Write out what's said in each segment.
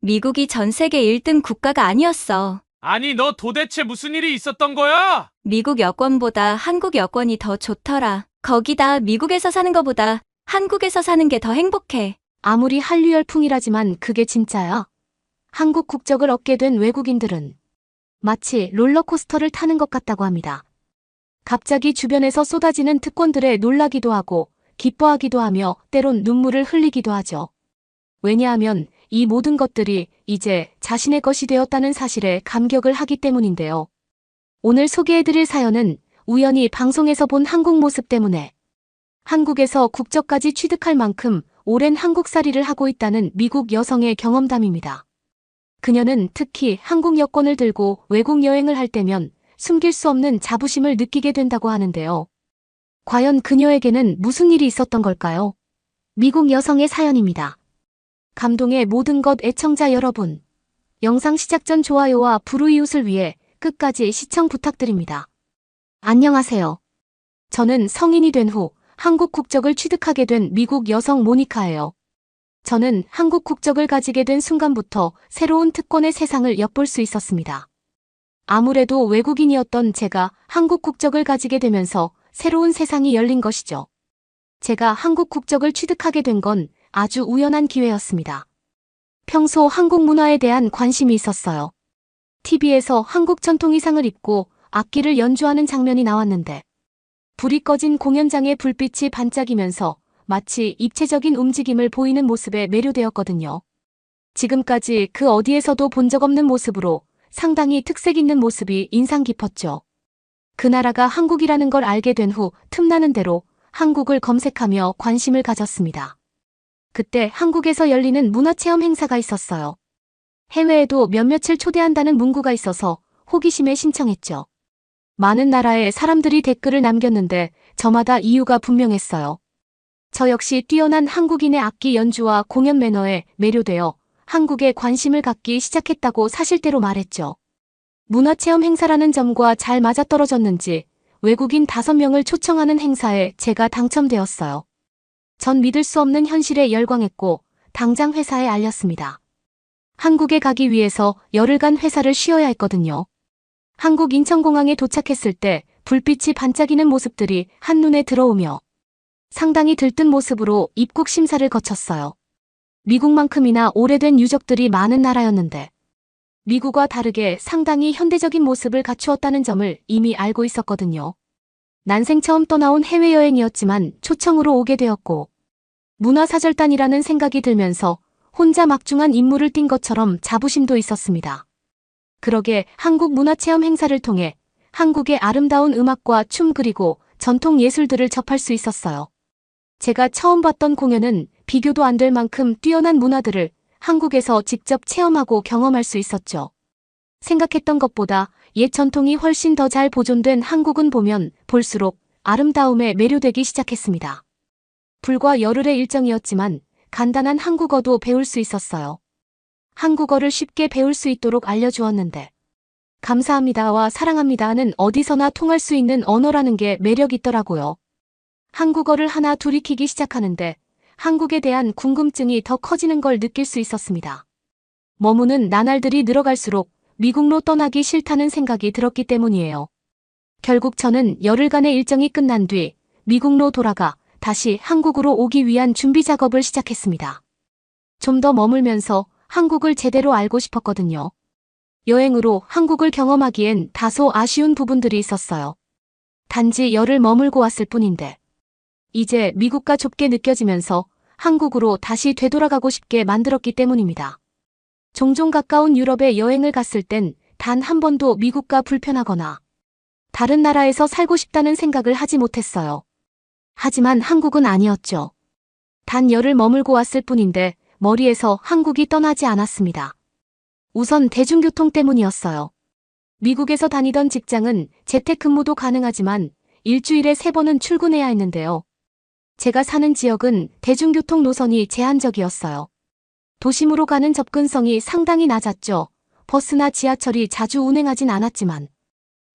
미국이 전 세계 1등 국가가 아니었어. 아니, 너 도대체 무슨 일이 있었던 거야? 미국 여권보다 한국 여권이 더 좋더라. 거기다 미국에서 사는 거보다 한국에서 사는 게 더 행복해. 아무리 한류 열풍이라지만 그게 진짜야. 한국 국적을 얻게 된 외국인들은 마치 롤러코스터를 타는 것 같다고 합니다. 갑자기 주변에서 쏟아지는 특권들에 놀라기도 하고 기뻐하기도 하며 때론 눈물을 흘리기도 하죠. 왜냐하면 이 모든 것들이 이제 자신의 것이 되었다는 사실에 감격을 하기 때문인데요. 오늘 소개해드릴 사연은 우연히 방송에서 본 한국 모습 때문에 한국에서 국적까지 취득할 만큼 오랜 한국살이를 하고 있다는 미국 여성의 경험담입니다. 그녀는 특히 한국 여권을 들고 외국 여행을 할 때면 숨길 수 없는 자부심을 느끼게 된다고 하는데요. 과연 그녀에게는 무슨 일이 있었던 걸까요? 미국 여성의 사연입니다. 감동의 모든 것 애청자 여러분. 영상 시작 전 좋아요와 불우이웃을 위해 끝까지 시청 부탁드립니다. 안녕하세요. 저는 성인이 된 후 한국 국적을 취득하게 된 미국 여성 모니카예요. 저는 한국 국적을 가지게 된 순간부터 새로운 특권의 세상을 엿볼 수 있었습니다. 아무래도 외국인이었던 제가 한국 국적을 가지게 되면서 새로운 세상이 열린 것이죠. 제가 한국 국적을 취득하게 된 건 아주 우연한 기회였습니다. 평소 한국 문화에 대한 관심이 있었어요. TV에서 한국 전통 의상을 입고 악기를 연주하는 장면이 나왔는데 불이 꺼진 공연장의 불빛이 반짝이면서 마치 입체적인 움직임을 보이는 모습에 매료되었거든요. 지금까지 그 어디에서도 본 적 없는 모습으로 상당히 특색 있는 모습이 인상 깊었죠. 그 나라가 한국이라는 걸 알게 된 후 틈나는 대로 한국을 검색하며 관심을 가졌습니다. 그때 한국에서 열리는 문화체험 행사가 있었어요. 해외에도 몇몇을 초대한다는 문구가 있어서 호기심에 신청했죠. 많은 나라의 사람들이 댓글을 남겼는데 저마다 이유가 분명했어요. 저 역시 뛰어난 한국인의 악기 연주와 공연 매너에 매료되어 한국에 관심을 갖기 시작했다고 사실대로 말했죠. 문화체험 행사라는 점과 잘 맞아떨어졌는지 외국인 5명을 초청하는 행사에 제가 당첨되었어요. 전 믿을 수 없는 현실에 열광했고 당장 회사에 알렸습니다. 한국에 가기 위해서 열흘간 회사를 쉬어야 했거든요. 한국 인천공항에 도착했을 때 불빛이 반짝이는 모습들이 한눈에 들어오며 상당히 들뜬 모습으로 입국 심사를 거쳤어요. 미국만큼이나 오래된 유적들이 많은 나라였는데 미국과 다르게 상당히 현대적인 모습을 갖추었다는 점을 이미 알고 있었거든요. 난생 처음 떠나온 해외여행이었지만 초청으로 오게 되었고 문화사절단이라는 생각이 들면서 혼자 막중한 임무를 띈 것처럼 자부심도 있었습니다. 그러게 한국 문화체험 행사를 통해 한국의 아름다운 음악과 춤 그리고 전통 예술들을 접할 수 있었어요. 제가 처음 봤던 공연은 비교도 안 될 만큼 뛰어난 문화들을 한국에서 직접 체험하고 경험할 수 있었죠. 생각했던 것보다 옛 전통이 훨씬 더 잘 보존된 한국은 보면 볼수록 아름다움에 매료되기 시작했습니다. 불과 열흘의 일정이었지만 간단한 한국어도 배울 수 있었어요. 한국어를 쉽게 배울 수 있도록 알려주었는데 감사합니다와 사랑합니다는 어디서나 통할 수 있는 언어라는 게 매력 있더라고요. 한국어를 하나 둘 익히기 시작하는데 한국에 대한 궁금증이 더 커지는 걸 느낄 수 있었습니다. 머무는 나날들이 늘어갈수록 미국로 떠나기 싫다는 생각이 들었기 때문이에요. 결국 저는 열흘간의 일정이 끝난 뒤 미국로 돌아가 다시 한국으로 오기 위한 준비 작업을 시작했습니다. 좀 더 머물면서 한국을 제대로 알고 싶었거든요. 여행으로 한국을 경험하기엔 다소 아쉬운 부분들이 있었어요. 단지 열흘 머물고 왔을 뿐인데 이제 미국과 좁게 느껴지면서 한국으로 다시 되돌아가고 싶게 만들었기 때문입니다. 종종 가까운 유럽에 여행을 갔을 땐 단 한 번도 미국과 불편하거나 다른 나라에서 살고 싶다는 생각을 하지 못했어요. 하지만 한국은 아니었죠. 단 열흘 머물고 왔을 뿐인데 머리에서 한국이 떠나지 않았습니다. 우선 대중교통 때문이었어요. 미국에서 다니던 직장은 재택근무도 가능하지만 일주일에 3번은 출근해야 했는데요. 제가 사는 지역은 대중교통 노선이 제한적이었어요. 도심으로 가는 접근성이 상당히 낮았죠. 버스나 지하철이 자주 운행하진 않았지만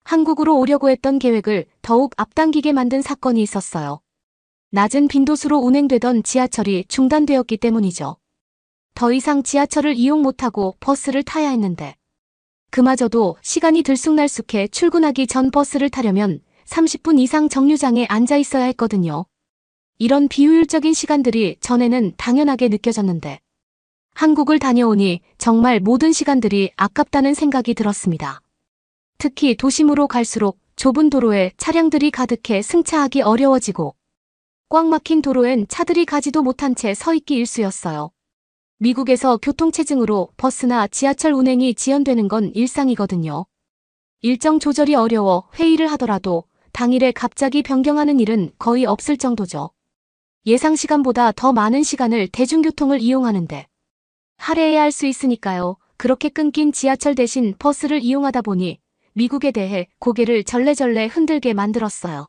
한국으로 오려고 했던 계획을 더욱 앞당기게 만든 사건이 있었어요. 낮은 빈도수로 운행되던 지하철이 중단되었기 때문이죠. 더 이상 지하철을 이용 못하고 버스를 타야 했는데 그마저도 시간이 들쑥날쑥해 출근하기 전 버스를 타려면 30분 이상 정류장에 앉아 있어야 했거든요. 이런 비효율적인 시간들이 전에는 당연하게 느껴졌는데 한국을 다녀오니 정말 모든 시간들이 아깝다는 생각이 들었습니다. 특히 도심으로 갈수록 좁은 도로에 차량들이 가득해 승차하기 어려워지고 꽉 막힌 도로엔 차들이 가지도 못한 채 서 있기 일쑤였어요. 미국에서 교통체증으로 버스나 지하철 운행이 지연되는 건 일상이거든요. 일정 조절이 어려워 회의를 하더라도 당일에 갑자기 변경하는 일은 거의 없을 정도죠. 예상 시간보다 더 많은 시간을 대중교통을 이용하는데 할애해야 할 수 있으니까요. 그렇게 끊긴 지하철 대신 버스를 이용하다 보니 미국에 대해 고개를 절레절레 흔들게 만들었어요.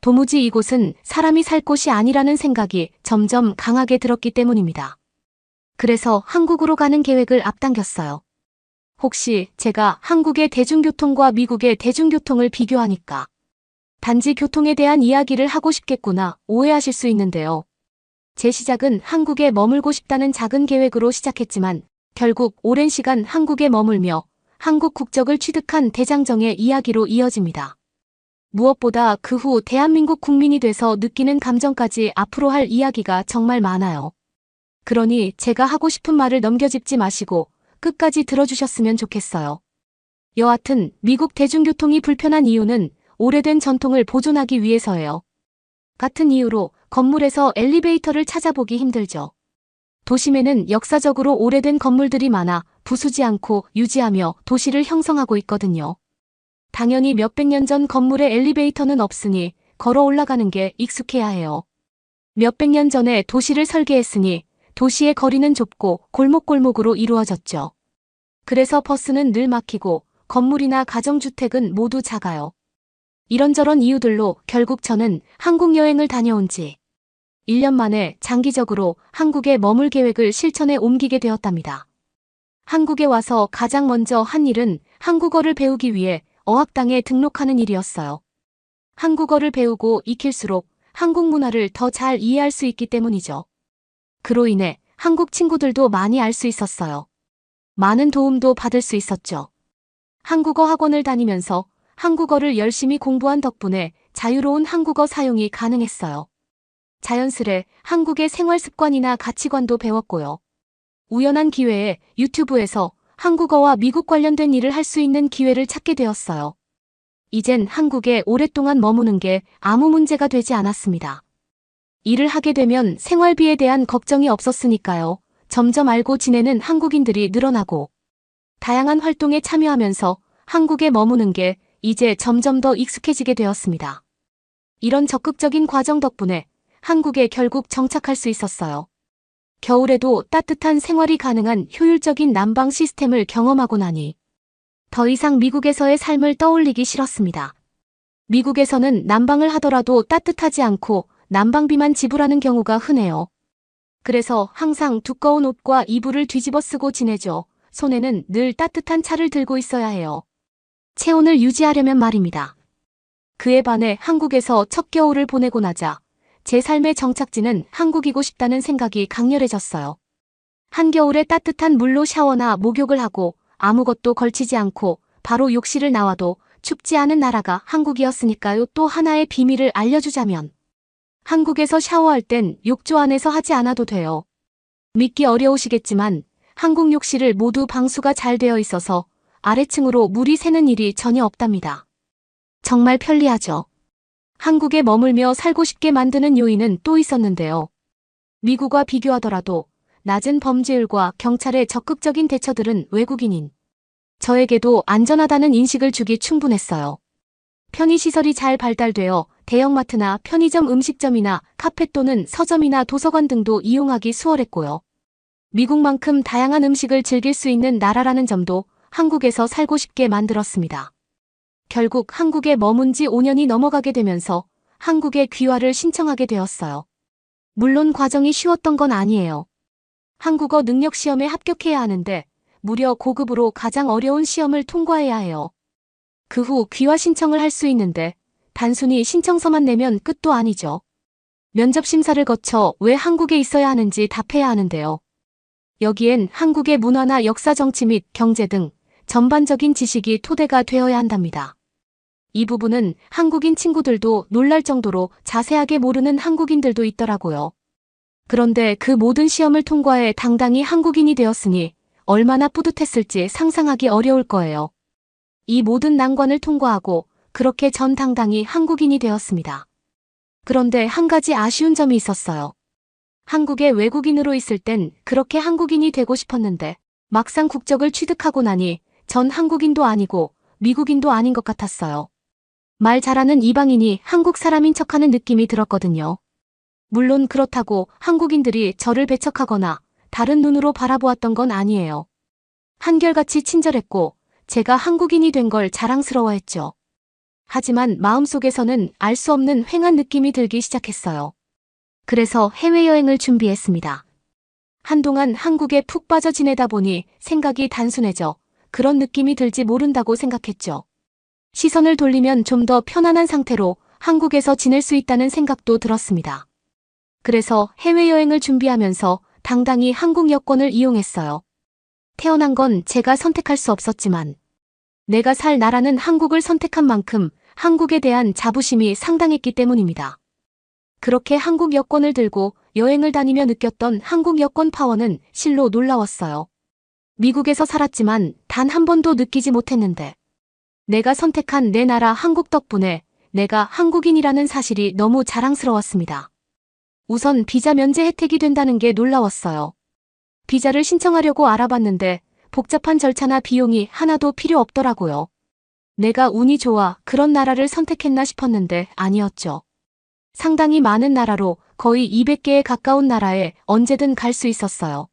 도무지 이곳은 사람이 살 곳이 아니라는 생각이 점점 강하게 들었기 때문입니다. 그래서 한국으로 가는 계획을 앞당겼어요. 혹시 제가 한국의 대중교통과 미국의 대중교통을 비교하니까 단지 교통에 대한 이야기를 하고 싶겠구나 오해하실 수 있는데요. 제 시작은 한국에 머물고 싶다는 작은 계획으로 시작했지만 결국 오랜 시간 한국에 머물며 한국 국적을 취득한 대장정의 이야기로 이어집니다. 무엇보다 그 후 대한민국 국민이 돼서 느끼는 감정까지 앞으로 할 이야기가 정말 많아요. 그러니 제가 하고 싶은 말을 넘겨짚지 마시고 끝까지 들어주셨으면 좋겠어요. 여하튼 미국 대중교통이 불편한 이유는 오래된 전통을 보존하기 위해서예요. 같은 이유로 건물에서 엘리베이터를 찾아보기 힘들죠. 도심에는 역사적으로 오래된 건물들이 많아 부수지 않고 유지하며 도시를 형성하고 있거든요. 당연히 몇백 년 전 건물에 엘리베이터는 없으니 걸어 올라가는 게 익숙해야 해요. 몇백 년 전에 도시를 설계했으니 도시의 거리는 좁고 골목골목으로 이루어졌죠. 그래서 버스는 늘 막히고 건물이나 가정주택은 모두 작아요. 이런저런 이유들로 결국 저는 한국 여행을 다녀온 지 1년 만에 장기적으로 한국에 머물 계획을 실천에 옮기게 되었답니다. 한국에 와서 가장 먼저 한 일은 한국어를 배우기 위해 어학당에 등록하는 일이었어요. 한국어를 배우고 익힐수록 한국 문화를 더 잘 이해할 수 있기 때문이죠. 그로 인해 한국 친구들도 많이 알 수 있었어요. 많은 도움도 받을 수 있었죠. 한국어 학원을 다니면서 한국어를 열심히 공부한 덕분에 자유로운 한국어 사용이 가능했어요. 자연스레 한국의 생활 습관이나 가치관도 배웠고요. 우연한 기회에 유튜브에서 한국어와 미국 관련된 일을 할 수 있는 기회를 찾게 되었어요. 이젠 한국에 오랫동안 머무는 게 아무 문제가 되지 않았습니다. 일을 하게 되면 생활비에 대한 걱정이 없었으니까요. 점점 알고 지내는 한국인들이 늘어나고 다양한 활동에 참여하면서 한국에 머무는 게 이제 점점 더 익숙해지게 되었습니다. 이런 적극적인 과정 덕분에 한국에 결국 정착할 수 있었어요. 겨울에도 따뜻한 생활이 가능한 효율적인 난방 시스템을 경험하고 나니 더 이상 미국에서의 삶을 떠올리기 싫었습니다. 미국에서는 난방을 하더라도 따뜻하지 않고 난방비만 지불하는 경우가 흔해요. 그래서 항상 두꺼운 옷과 이불을 뒤집어 쓰고 지내죠. 손에는 늘 따뜻한 차를 들고 있어야 해요. 체온을 유지하려면 말입니다. 그에 반해 한국에서 첫 겨울을 보내고 나자 제 삶의 정착지는 한국이고 싶다는 생각이 강렬해졌어요. 한겨울에 따뜻한 물로 샤워나 목욕을 하고 아무것도 걸치지 않고 바로 욕실을 나와도 춥지 않은 나라가 한국이었으니까요. 또 하나의 비밀을 알려주자면 한국에서 샤워할 땐 욕조 안에서 하지 않아도 돼요. 믿기 어려우시겠지만 한국 욕실을 모두 방수가 잘 되어 있어서 아래층으로 물이 새는 일이 전혀 없답니다. 정말 편리하죠. 한국에 머물며 살고 싶게 만드는 요인은 또 있었는데요. 미국과 비교하더라도 낮은 범죄율과 경찰의 적극적인 대처들은 외국인인 저에게도 안전하다는 인식을 주기 충분했어요. 편의시설이 잘 발달되어 대형마트나 편의점 음식점이나 카페 또는 서점이나 도서관 등도 이용하기 수월했고요. 미국만큼 다양한 음식을 즐길 수 있는 나라라는 점도 한국에서 살고 싶게 만들었습니다. 결국 한국에 머문 지 5년이 넘어가게 되면서 한국에 귀화를 신청하게 되었어요. 물론 과정이 쉬웠던 건 아니에요. 한국어 능력 시험에 합격해야 하는데 무려 고급으로 가장 어려운 시험을 통과해야 해요. 그 후 귀화 신청을 할 수 있는데 단순히 신청서만 내면 끝도 아니죠. 면접 심사를 거쳐 왜 한국에 있어야 하는지 답해야 하는데요. 여기엔 한국의 문화나 역사 정치 및 경제 등 전반적인 지식이 토대가 되어야 한답니다. 이 부분은 한국인 친구들도 놀랄 정도로 자세하게 모르는 한국인들도 있더라고요. 그런데 그 모든 시험을 통과해 당당히 한국인이 되었으니 얼마나 뿌듯했을지 상상하기 어려울 거예요. 이 모든 난관을 통과하고 그렇게 전당당히 한국인이 되었습니다. 그런데 한 가지 아쉬운 점이 있었어요. 한국에 외국인으로 있을 땐 그렇게 한국인이 되고 싶었는데 막상 국적을 취득하고 나니 전 한국인도 아니고 미국인도 아닌 것 같았어요. 말 잘하는 이방인이 한국 사람인 척하는 느낌이 들었거든요. 물론 그렇다고 한국인들이 저를 배척하거나 다른 눈으로 바라보았던 건 아니에요. 한결같이 친절했고 제가 한국인이 된 걸 자랑스러워했죠. 하지만 마음속에서는 알 수 없는 휑한 느낌이 들기 시작했어요. 그래서 해외여행을 준비했습니다. 한동안 한국에 푹 빠져 지내다 보니 생각이 단순해져 그런 느낌이 들지 모른다고 생각했죠. 시선을 돌리면 좀 더 편안한 상태로 한국에서 지낼 수 있다는 생각도 들었습니다. 그래서 해외여행을 준비하면서 당당히 한국 여권을 이용했어요. 태어난 건 제가 선택할 수 없었지만 내가 살 나라는 한국을 선택한 만큼 한국에 대한 자부심이 상당했기 때문입니다. 그렇게 한국 여권을 들고 여행을 다니며 느꼈던 한국 여권 파워는 실로 놀라웠어요. 미국에서 살았지만 단 한 번도 느끼지 못했는데 내가 선택한 내 나라 한국 덕분에 내가 한국인이라는 사실이 너무 자랑스러웠습니다. 우선 비자 면제 혜택이 된다는 게 놀라웠어요. 비자를 신청하려고 알아봤는데 복잡한 절차나 비용이 하나도 필요 없더라고요. 내가 운이 좋아 그런 나라를 선택했나 싶었는데 아니었죠. 상당히 많은 나라로 거의 200개에 가까운 나라에 언제든 갈 수 있었어요.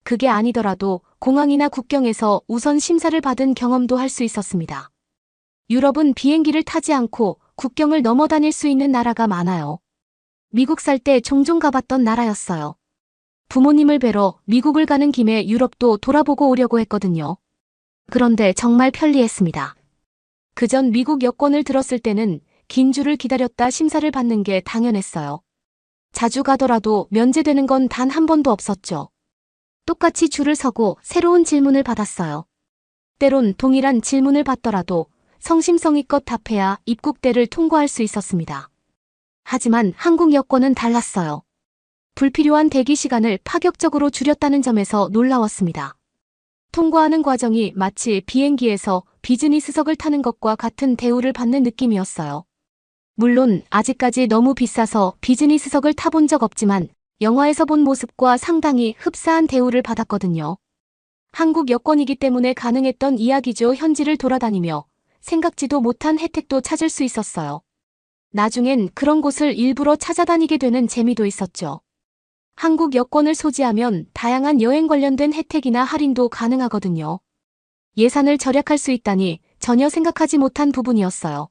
그게 아니더라도 공항이나 국경에서 우선 심사를 받은 경험도 할 수 있었습니다. 유럽은 비행기를 타지 않고 국경을 넘어 다닐 수 있는 나라가 많아요. 미국 살 때 종종 가봤던 나라였어요. 부모님을 뵈러 미국을 가는 김에 유럽도 돌아보고 오려고 했거든요. 그런데 정말 편리했습니다. 그전 미국 여권을 들었을 때는 긴 줄을 기다렸다 심사를 받는 게 당연했어요. 자주 가더라도 면제되는 건 단 한 번도 없었죠. 똑같이 줄을 서고 새로운 질문을 받았어요. 때론 동일한 질문을 받더라도 성심성의껏 답해야 입국대를 통과할 수 있었습니다. 하지만 한국 여권은 달랐어요. 불필요한 대기 시간을 파격적으로 줄였다는 점에서 놀라웠습니다. 통과하는 과정이 마치 비행기에서 비즈니스석을 타는 것과 같은 대우를 받는 느낌이었어요. 물론 아직까지 너무 비싸서 비즈니스석을 타본 적 없지만 영화에서 본 모습과 상당히 흡사한 대우를 받았거든요. 한국 여권이기 때문에 가능했던 이야기죠. 현지를 돌아다니며 생각지도 못한 혜택도 찾을 수 있었어요. 나중엔 그런 곳을 일부러 찾아다니게 되는 재미도 있었죠. 한국 여권을 소지하면 다양한 여행 관련된 혜택이나 할인도 가능하거든요. 예산을 절약할 수 있다니 전혀 생각하지 못한 부분이었어요.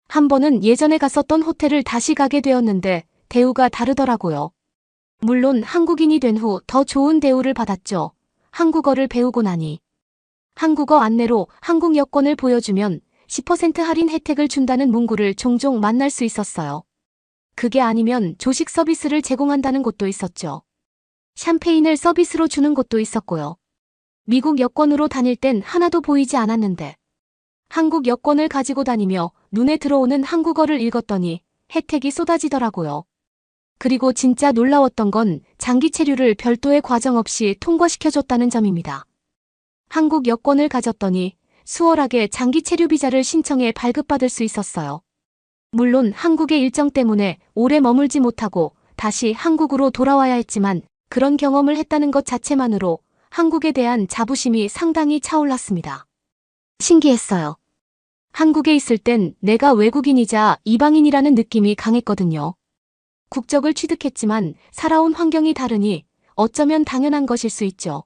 한 번은 예전에 갔었던 호텔을 다시 가게 되었는데 대우가 다르더라고요. 물론 한국인이 된 후 더 좋은 대우를 받았죠. 한국어를 배우고 나니. 한국어 안내로 한국 여권을 보여주면 10% 할인 혜택을 준다는 문구를 종종 만날 수 있었어요. 그게 아니면 조식 서비스를 제공한다는 곳도 있었죠. 샴페인을 서비스로 주는 곳도 있었고요. 미국 여권으로 다닐 땐 하나도 보이지 않았는데 한국 여권을 가지고 다니며 눈에 들어오는 한국어를 읽었더니 혜택이 쏟아지더라고요. 그리고 진짜 놀라웠던 건 장기 체류를 별도의 과정 없이 통과시켜줬다는 점입니다. 한국 여권을 가졌더니 수월하게 장기 체류 비자를 신청해 발급받을 수 있었어요. 물론 한국의 일정 때문에 오래 머물지 못하고 다시 한국으로 돌아와야 했지만 그런 경험을 했다는 것 자체만으로 한국에 대한 자부심이 상당히 차올랐습니다. 신기했어요. 한국에 있을 땐 내가 외국인이자 이방인이라는 느낌이 강했거든요. 국적을 취득했지만 살아온 환경이 다르니 어쩌면 당연한 것일 수 있죠.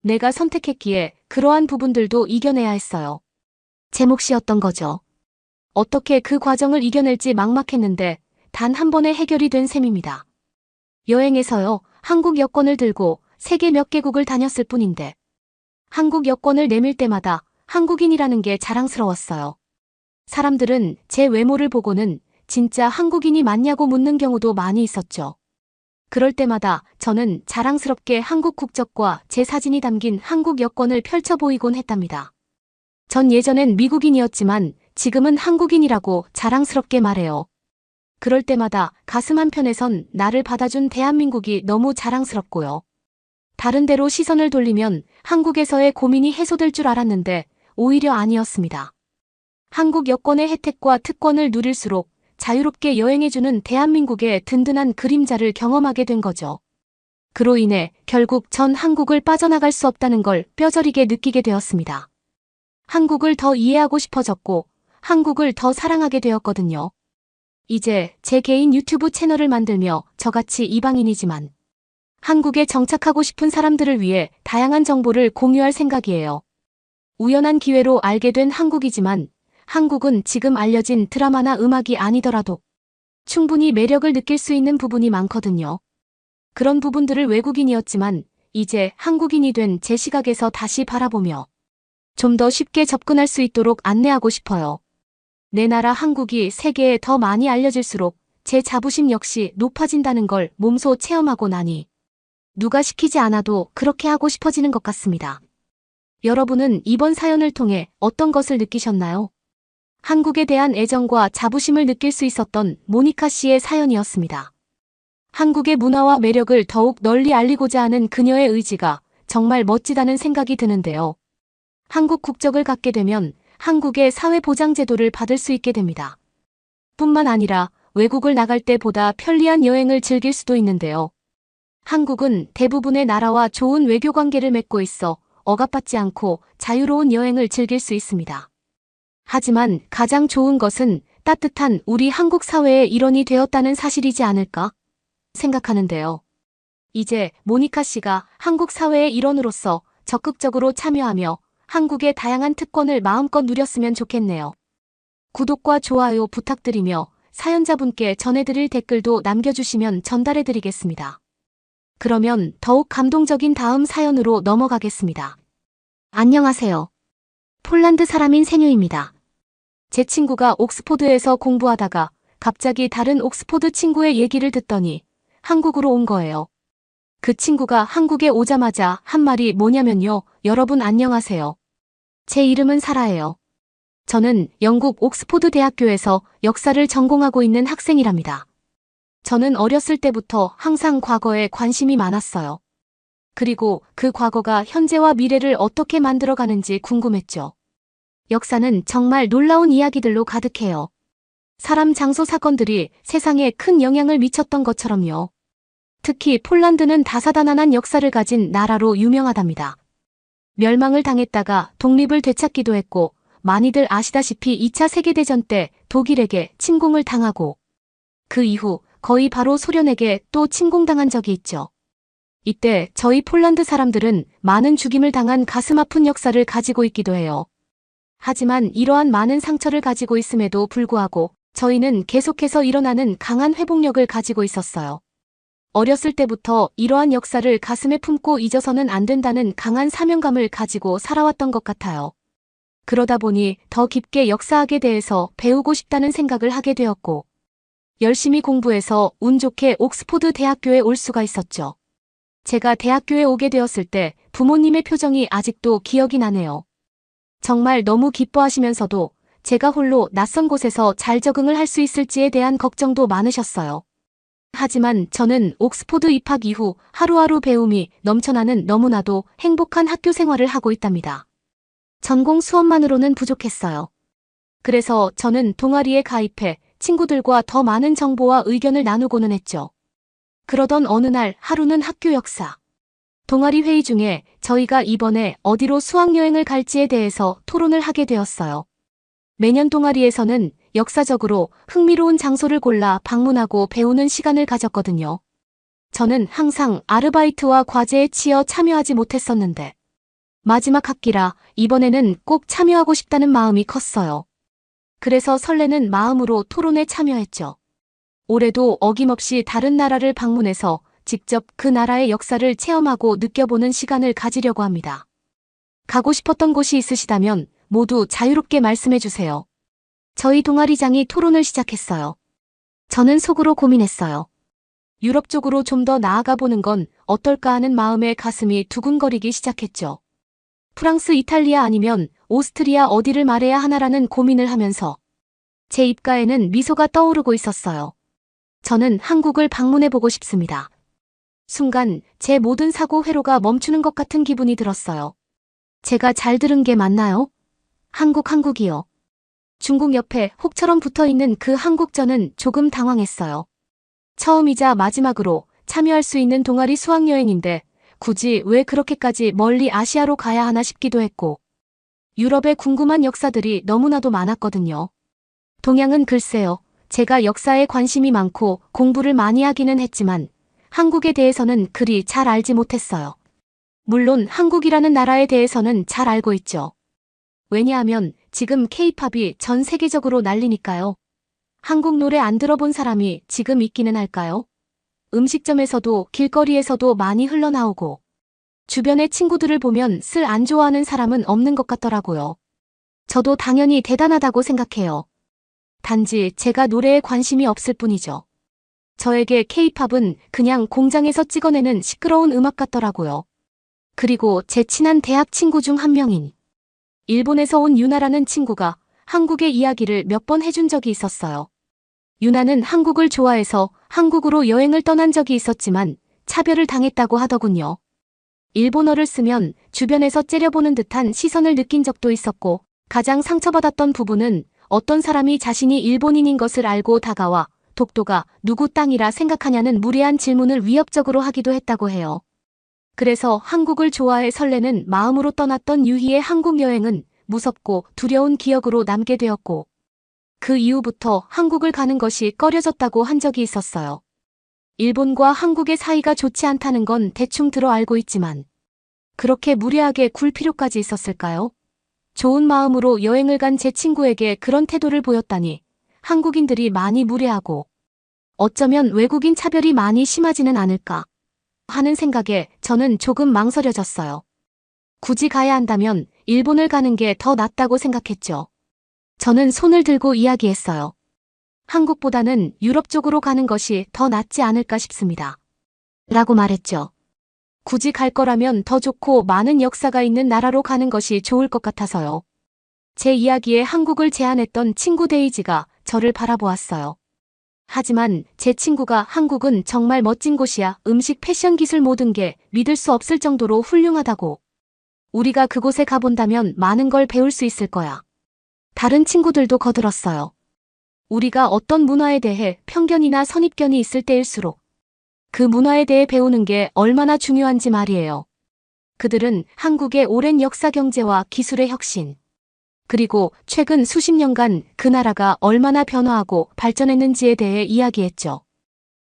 내가 선택했기에 그러한 부분들도 이겨내야 했어요. 제 몫이었던 거죠. 어떻게 그 과정을 이겨낼지 막막했는데 단 한 번에 해결이 된 셈입니다. 여행에서요, 한국 여권을 들고 세계 몇 개국을 다녔을 뿐인데 한국 여권을 내밀 때마다 한국인이라는 게 자랑스러웠어요. 사람들은 제 외모를 보고는 진짜 한국인이 맞냐고 묻는 경우도 많이 있었죠. 그럴 때마다 저는 자랑스럽게 한국 국적과 제 사진이 담긴 한국 여권을 펼쳐 보이곤 했답니다. 전 예전엔 미국인이었지만 지금은 한국인이라고 자랑스럽게 말해요. 그럴 때마다 가슴 한편에선 나를 받아준 대한민국이 너무 자랑스럽고요. 다른 데로 시선을 돌리면 한국에서의 고민이 해소될 줄 알았는데 오히려 아니었습니다. 한국 여권의 혜택과 특권을 누릴수록 자유롭게 여행해주는 대한민국의 든든한 그림자를 경험하게 된 거죠. 그로 인해 결국 전 한국을 빠져나갈 수 없다는 걸 뼈저리게 느끼게 되었습니다. 한국을 더 이해하고 싶어졌고 한국을 더 사랑하게 되었거든요. 이제 제 개인 유튜브 채널을 만들며 저같이 이방인이지만 한국에 정착하고 싶은 사람들을 위해 다양한 정보를 공유할 생각이에요. 우연한 기회로 알게 된 한국이지만 한국은 지금 알려진 드라마나 음악이 아니더라도 충분히 매력을 느낄 수 있는 부분이 많거든요. 그런 부분들을 외국인이었지만 이제 한국인이 된 제 시각에서 다시 바라보며 좀 더 쉽게 접근할 수 있도록 안내하고 싶어요. 내 나라 한국이 세계에 더 많이 알려질수록 제 자부심 역시 높아진다는 걸 몸소 체험하고 나니 누가 시키지 않아도 그렇게 하고 싶어지는 것 같습니다. 여러분은 이번 사연을 통해 어떤 것을 느끼셨나요? 한국에 대한 애정과 자부심을 느낄 수 있었던 모니카 씨의 사연이었습니다. 한국의 문화와 매력을 더욱 널리 알리고자 하는 그녀의 의지가 정말 멋지다는 생각이 드는데요. 한국 국적을 갖게 되면 한국의 사회보장제도를 받을 수 있게 됩니다. 뿐만 아니라 외국을 나갈 때보다 편리한 여행을 즐길 수도 있는데요. 한국은 대부분의 나라와 좋은 외교 관계를 맺고 있어 억압받지 않고 자유로운 여행을 즐길 수 있습니다. 하지만 가장 좋은 것은 따뜻한 우리 한국 사회의 일원이 되었다는 사실이지 않을까 생각하는데요. 이제 모니카 씨가 한국 사회의 일원으로서 적극적으로 참여하며 한국의 다양한 특권을 마음껏 누렸으면 좋겠네요. 구독과 좋아요 부탁드리며 사연자분께 전해드릴 댓글도 남겨주시면 전달해드리겠습니다. 그러면 더욱 감동적인 다음 사연으로 넘어가겠습니다. 안녕하세요. 폴란드 사람인 세뉴입니다. 제 친구가 옥스포드에서 공부하다가 갑자기 다른 옥스포드 친구의 얘기를 듣더니 한국으로 온 거예요. 그 친구가 한국에 오자마자 한 말이 뭐냐면요. 여러분 안녕하세요. 제 이름은 사라예요. 저는 영국 옥스포드 대학교에서 역사를 전공하고 있는 학생이랍니다. 저는 어렸을 때부터 항상 과거에 관심이 많았어요. 그리고 그 과거가 현재와 미래를 어떻게 만들어가는지 궁금했죠. 역사는 정말 놀라운 이야기들로 가득해요. 사람 장소 사건들이 세상에 큰 영향을 미쳤던 것처럼요. 특히 폴란드는 다사다난한 역사를 가진 나라로 유명하답니다. 멸망을 당했다가 독립을 되찾기도 했고 많이들 아시다시피 2차 세계대전 때 독일에게 침공을 당하고 그 이후 거의 바로 소련에게 또 침공당한 적이 있죠. 이때 저희 폴란드 사람들은 많은 죽임을 당한 가슴 아픈 역사를 가지고 있기도 해요. 하지만 이러한 많은 상처를 가지고 있음에도 불구하고 저희는 계속해서 일어나는 강한 회복력을 가지고 있었어요. 어렸을 때부터 이러한 역사를 가슴에 품고 잊어서는 안 된다는 강한 사명감을 가지고 살아왔던 것 같아요. 그러다 보니 더 깊게 역사학에 대해서 배우고 싶다는 생각을 하게 되었고 열심히 공부해서 운 좋게 옥스포드 대학교에 올 수가 있었죠. 제가 대학교에 오게 되었을 때 부모님의 표정이 아직도 기억이 나네요. 정말 너무 기뻐하시면서도 제가 홀로 낯선 곳에서 잘 적응을 할 수 있을지에 대한 걱정도 많으셨어요. 하지만 저는 옥스포드 입학 이후 하루하루 배움이 넘쳐나는 너무나도 행복한 학교 생활을 하고 있답니다. 전공 수업만으로는 부족했어요. 그래서 저는 동아리에 가입해 친구들과 더 많은 정보와 의견을 나누고는 했죠. 그러던 어느 날 하루는 학교 역사. 동아리 회의 중에 저희가 이번에 어디로 수학여행을 갈지에 대해서 토론을 하게 되었어요. 매년 동아리에서는 역사적으로 흥미로운 장소를 골라 방문하고 배우는 시간을 가졌거든요. 저는 항상 아르바이트와 과제에 치여 참여하지 못했었는데 마지막 학기라 이번에는 꼭 참여하고 싶다는 마음이 컸어요. 그래서 설레는 마음으로 토론에 참여했죠. 올해도 어김없이 다른 나라를 방문해서 직접 그 나라의 역사를 체험하고 느껴보는 시간을 가지려고 합니다. 가고 싶었던 곳이 있으시다면 모두 자유롭게 말씀해주세요. 저희 동아리장이 토론을 시작했어요. 저는 속으로 고민했어요. 유럽 쪽으로 좀 더 나아가 보는 건 어떨까 하는 마음에 가슴이 두근거리기 시작했죠. 프랑스, 이탈리아 아니면 오스트리아 어디를 말해야 하나라는 고민을 하면서 제 입가에는 미소가 떠오르고 있었어요. 저는 한국을 방문해보고 싶습니다. 순간 제 모든 사고 회로가 멈추는 것 같은 기분이 들었어요. 제가 잘 들은 게 맞나요? 한국이요. 중국 옆에 혹처럼 붙어있는 그 한국, 저는 조금 당황했어요. 처음이자 마지막으로 참여할 수 있는 동아리 수학여행인데 굳이 왜 그렇게까지 멀리 아시아로 가야 하나 싶기도 했고, 유럽에 궁금한 역사들이 너무나도 많았거든요. 동양은 글쎄요, 제가 역사에 관심이 많고 공부를 많이 하기는 했지만 한국에 대해서는 그리 잘 알지 못했어요. 물론 한국이라는 나라에 대해서는 잘 알고 있죠. 왜냐하면 지금 K-팝이 전 세계적으로 난리니까요. 한국 노래 안 들어본 사람이 지금 있기는 할까요? 음식점에서도 길거리에서도 많이 흘러나오고, 주변의 친구들을 보면 쓸 안 좋아하는 사람은 없는 것 같더라고요. 저도 당연히 대단하다고 생각해요. 단지 제가 노래에 관심이 없을 뿐이죠. 저에게 K-팝은 그냥 공장에서 찍어내는 시끄러운 음악 같더라고요. 그리고 제 친한 대학 친구 중 한 명인 일본에서 온 유나라는 친구가 한국의 이야기를 몇 번 해준 적이 있었어요. 유나는 한국을 좋아해서 한국으로 여행을 떠난 적이 있었지만 차별을 당했다고 하더군요. 일본어를 쓰면 주변에서 째려보는 듯한 시선을 느낀 적도 있었고, 가장 상처받았던 부분은 어떤 사람이 자신이 일본인인 것을 알고 다가와 독도가 누구 땅이라 생각하냐는 무례한 질문을 위협적으로 하기도 했다고 해요. 그래서 한국을 좋아해 설레는 마음으로 떠났던 유희의 한국 여행은 무섭고 두려운 기억으로 남게 되었고, 그 이후부터 한국을 가는 것이 꺼려졌다고 한 적이 있었어요. 일본과 한국의 사이가 좋지 않다는 건 대충 들어 알고 있지만 그렇게 무례하게 굴 필요까지 있었을까요? 좋은 마음으로 여행을 간 제 친구에게 그런 태도를 보였다니 한국인들이 많이 무례하고 어쩌면 외국인 차별이 많이 심하지는 않을까 하는 생각에 저는 조금 망설여졌어요. 굳이 가야 한다면 일본을 가는 게 더 낫다고 생각했죠. 저는 손을 들고 이야기했어요. 한국보다는 유럽 쪽으로 가는 것이 더 낫지 않을까 싶습니다. 라고 말했죠. 굳이 갈 거라면 더 좋고 많은 역사가 있는 나라로 가는 것이 좋을 것 같아서요. 제 이야기에 한국을 제안했던 친구 데이지가 저를 바라보았어요. 하지만 제 친구가 한국은 정말 멋진 곳이야. 음식, 패션, 기술 모든 게 믿을 수 없을 정도로 훌륭하다고. 우리가 그곳에 가본다면 많은 걸 배울 수 있을 거야. 다른 친구들도 거들었어요. 우리가 어떤 문화에 대해 편견이나 선입견이 있을 때일수록 그 문화에 대해 배우는 게 얼마나 중요한지 말이에요. 그들은 한국의 오랜 역사, 경제와 기술의 혁신, 그리고 최근 수십 년간 그 나라가 얼마나 변화하고 발전했는지에 대해 이야기했죠.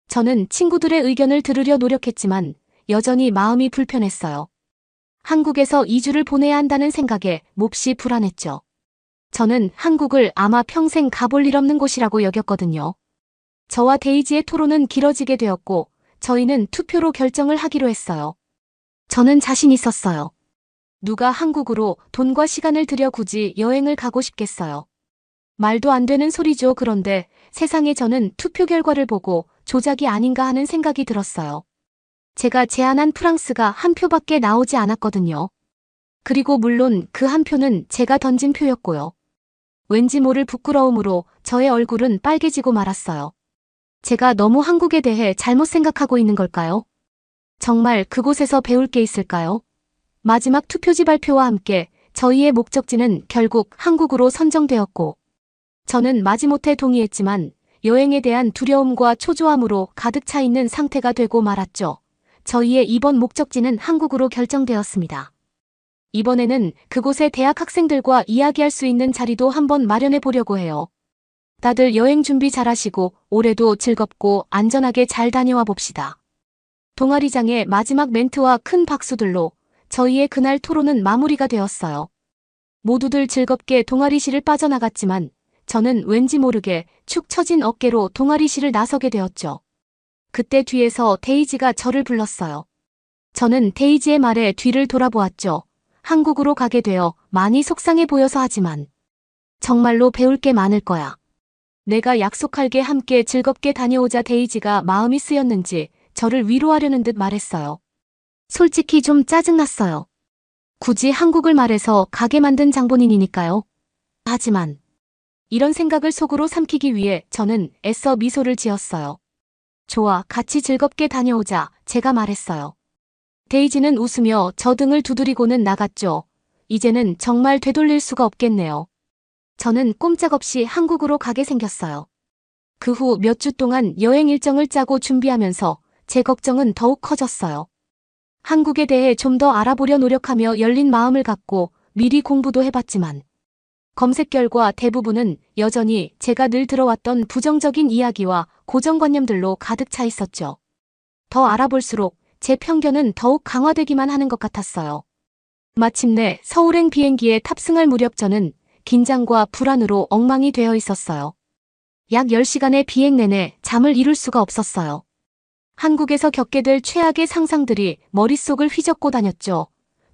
저는 친구들의 의견을 들으려 노력했지만 여전히 마음이 불편했어요. 한국에서 2주를 보내야 한다는 생각에 몹시 불안했죠. 저는 한국을 아마 평생 가볼 일 없는 곳이라고 여겼거든요. 저와 데이지의 토론은 길어지게 되었고 저희는 투표로 결정을 하기로 했어요. 저는 자신 있었어요. 누가 한국으로 돈과 시간을 들여 굳이 여행을 가고 싶겠어요. 말도 안 되는 소리죠. 그런데 세상에, 저는 투표 결과를 보고 조작이 아닌가 하는 생각이 들었어요. 제가 제안한 프랑스가 한 표밖에 나오지 않았거든요. 그리고 물론 그 한 표는 제가 던진 표였고요. 왠지 모를 부끄러움으로 저의 얼굴은 빨개지고 말았어요. 제가 너무 한국에 대해 잘못 생각하고 있는 걸까요? 정말 그곳에서 배울 게 있을까요? 마지막 투표지 발표와 함께 저희의 목적지는 결국 한국으로 선정되었고, 저는 마지못해 동의했지만 여행에 대한 두려움과 초조함으로 가득 차 있는 상태가 되고 말았죠. 저희의 이번 목적지는 한국으로 결정되었습니다. 이번에는 그곳의 대학 학생들과 이야기할 수 있는 자리도 한번 마련해 보려고 해요. 다들 여행 준비 잘하시고 올해도 즐겁고 안전하게 잘 다녀와 봅시다. 동아리장의 마지막 멘트와 큰 박수들로 저희의 그날 토론은 마무리가 되었어요. 모두들 즐겁게 동아리실을 빠져나갔지만 저는 왠지 모르게 축 처진 어깨로 동아리실을 나서게 되었죠. 그때 뒤에서 데이지가 저를 불렀어요. 저는 데이지의 말에 뒤를 돌아보았죠. 한국으로 가게 되어 많이 속상해 보여서, 하지만 정말로 배울 게 많을 거야. 내가 약속할게 함께 즐겁게 다녀오자. 데이지가 마음이 쓰였는지 저를 위로하려는 듯 말했어요. 솔직히 좀 짜증났어요. 굳이 한국을 말해서 가게 만든 장본인이니까요. 하지만 이런 생각을 속으로 삼키기 위해 저는 애써 미소를 지었어요. 좋아, 같이 즐겁게 다녀오자, 제가 말했어요. 데이지는 웃으며 저 등을 두드리고는 나갔죠. 이제는 정말 되돌릴 수가 없겠네요. 저는 꼼짝없이 한국으로 가게 생겼어요. 그 후 몇 주 동안 여행 일정을 짜고 준비하면서 제 걱정은 더욱 커졌어요. 한국에 대해 좀 더 알아보려 노력하며 열린 마음을 갖고 미리 공부도 해봤지만 검색 결과 대부분은 여전히 제가 늘 들어왔던 부정적인 이야기와 고정관념들로 가득 차 있었죠. 더 알아볼수록 제 편견은 더욱 강화되기만 하는 것 같았어요. 마침내 서울행 비행기에 탑승할 무렵 저는 긴장과 불안으로 엉망이 되어 있었어요. 약 10시간의 비행 내내 잠을 이룰 수가 없었어요. 한국에서 겪게 될 최악의 상상들이 머릿속을 휘젓고 다녔죠.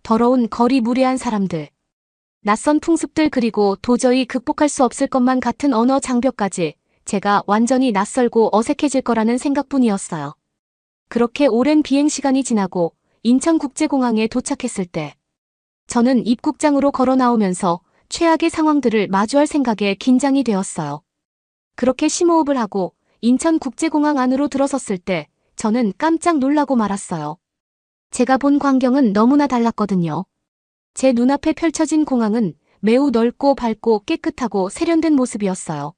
더러운 거리, 무례한 사람들, 낯선 풍습들, 그리고 도저히 극복할 수 없을 것만 같은 언어 장벽까지 제가 완전히 낯설고 어색해질 거라는 생각뿐이었어요. 그렇게 오랜 비행 시간이 지나고 인천국제공항에 도착했을 때 저는 입국장으로 걸어 나오면서 최악의 상황들을 마주할 생각에 긴장이 되었어요. 그렇게 심호흡을 하고 인천국제공항 안으로 들어섰을 때 저는 깜짝 놀라고 말았어요. 제가 본 광경은 너무나 달랐거든요. 제 눈앞에 펼쳐진 공항은 매우 넓고 밝고 깨끗하고 세련된 모습이었어요.